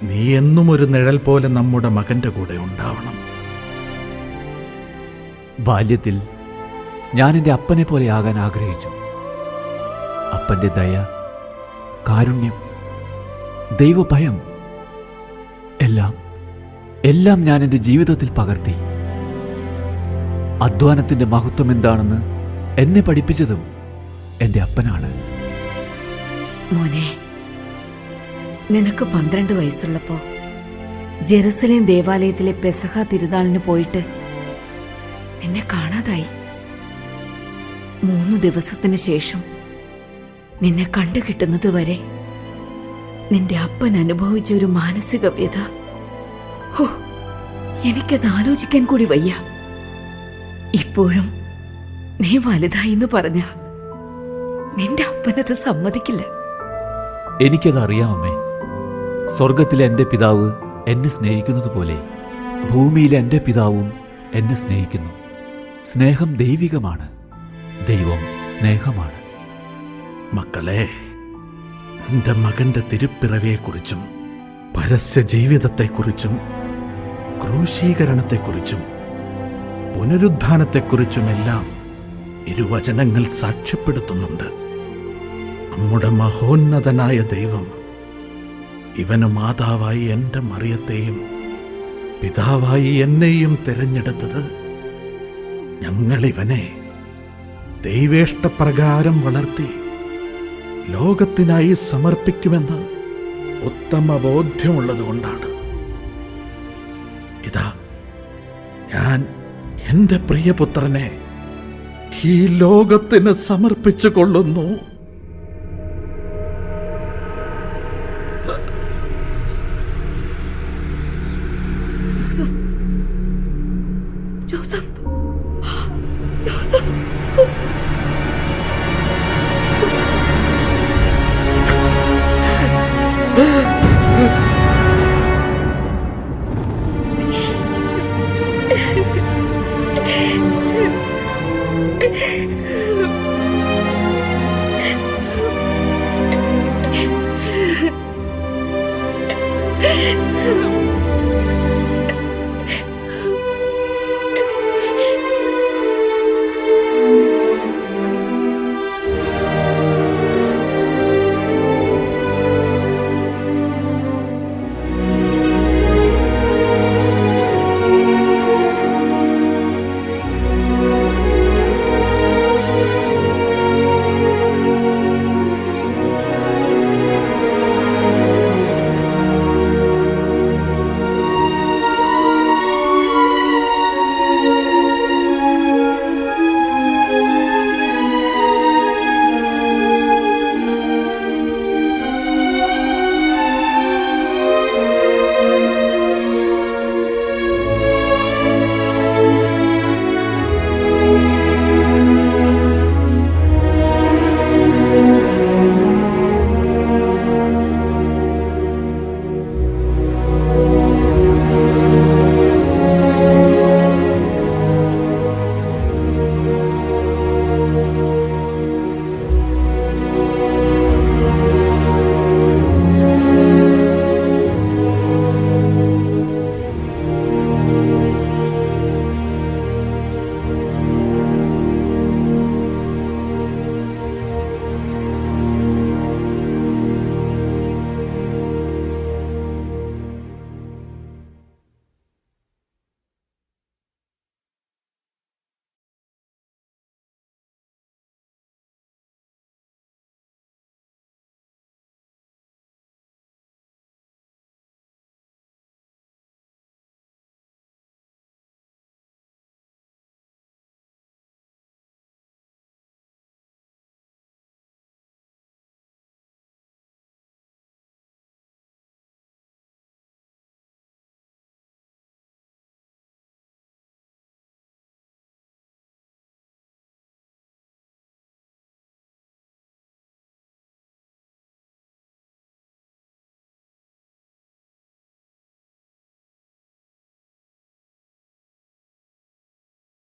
നീ എന്നും ഒരു നിഴൽ പോലെ നമ്മുടെ മകന്റെ കൂടെ ഉണ്ടാവണം. ബാല്യത്തിൽ ഞാൻ എൻ്റെ അപ്പനെ പോലെ ആകാൻ ആഗ്രഹിച്ചു. അപ്പൻ്റെ ദയ, കാരുണ്യം, ദൈവഭയം എല്ലാം ഞാൻ എൻ്റെ ജീവിതത്തിൽ പകർത്തി. അധ്വാനത്തിൻ്റെ മഹത്വം എന്താണെന്ന് എന്നെ പഠിപ്പിച്ചതും എൻ്റെ അപ്പനാണ്. മോനെ, നിനക്ക് 12 വയസ്സുള്ളപ്പോ ജെറുസലേം ദേവാലയത്തിലെ പെസഹ തിരുനാളിന് പോയിട്ട് നിന്നെ കാണാതായി. 3 ദിവസത്തിന് ശേഷം നിന്നെ കണ്ടുകിട്ടുന്നതുവരെ നിന്റെ അപ്പൻ അനുഭവിച്ച ഒരു മാനസിക വ്യഥ, എനിക്കത് ആലോചിക്കാൻ കൂടി വയ്യ. ഇപ്പോഴും നീ വലുതായിന്ന് പറഞ്ഞ നിന്റെ അപ്പനത് സമ്മതിക്കില്ല. എനിക്കതറിയാം അമ്മേ. സ്വർഗത്തിലെ എൻ്റെ പിതാവ് എന്നെ സ്നേഹിക്കുന്നത് പോലെ ഭൂമിയിലെ എൻ്റെ പിതാവും എന്നെ സ്നേഹിക്കുന്നു. സ്നേഹം ദൈവികമാണ്. ദൈവം സ്നേഹമാണ്. മക്കളെ, എൻ്റെ മകന്റെ തിരുപ്പിറവിയെക്കുറിച്ചും പരസ്യ ജീവിതത്തെക്കുറിച്ചും ക്രൂശീകരണത്തെക്കുറിച്ചും പുനരുദ്ധാനത്തെക്കുറിച്ചുമെല്ലാം ഇരുവചനങ്ങൾ സാക്ഷ്യപ്പെടുത്തുന്നുണ്ട്. നമ്മുടെ മഹോന്നതനായ ദൈവം ഇവന് മാതാവായി എൻ്റെ മറിയത്തെയും പിതാവായി എന്നെയും തിരഞ്ഞെടുത്തത് ഞങ്ങളിവനെ ദൈവേഷ്ടപ്രകാരം വളർത്തി ലോകത്തിനായി സമർപ്പിക്കുമെന്ന് ഉത്തമ ബോധ്യമുള്ളതുകൊണ്ടാണ്. ഇതാ, ഞാൻ എന്റെ പ്രിയപുത്രനെ ഈ ലോകത്തിന് സമർപ്പിച്ചു കൊള്ളുന്നു. Joseph, Joseph, Joseph.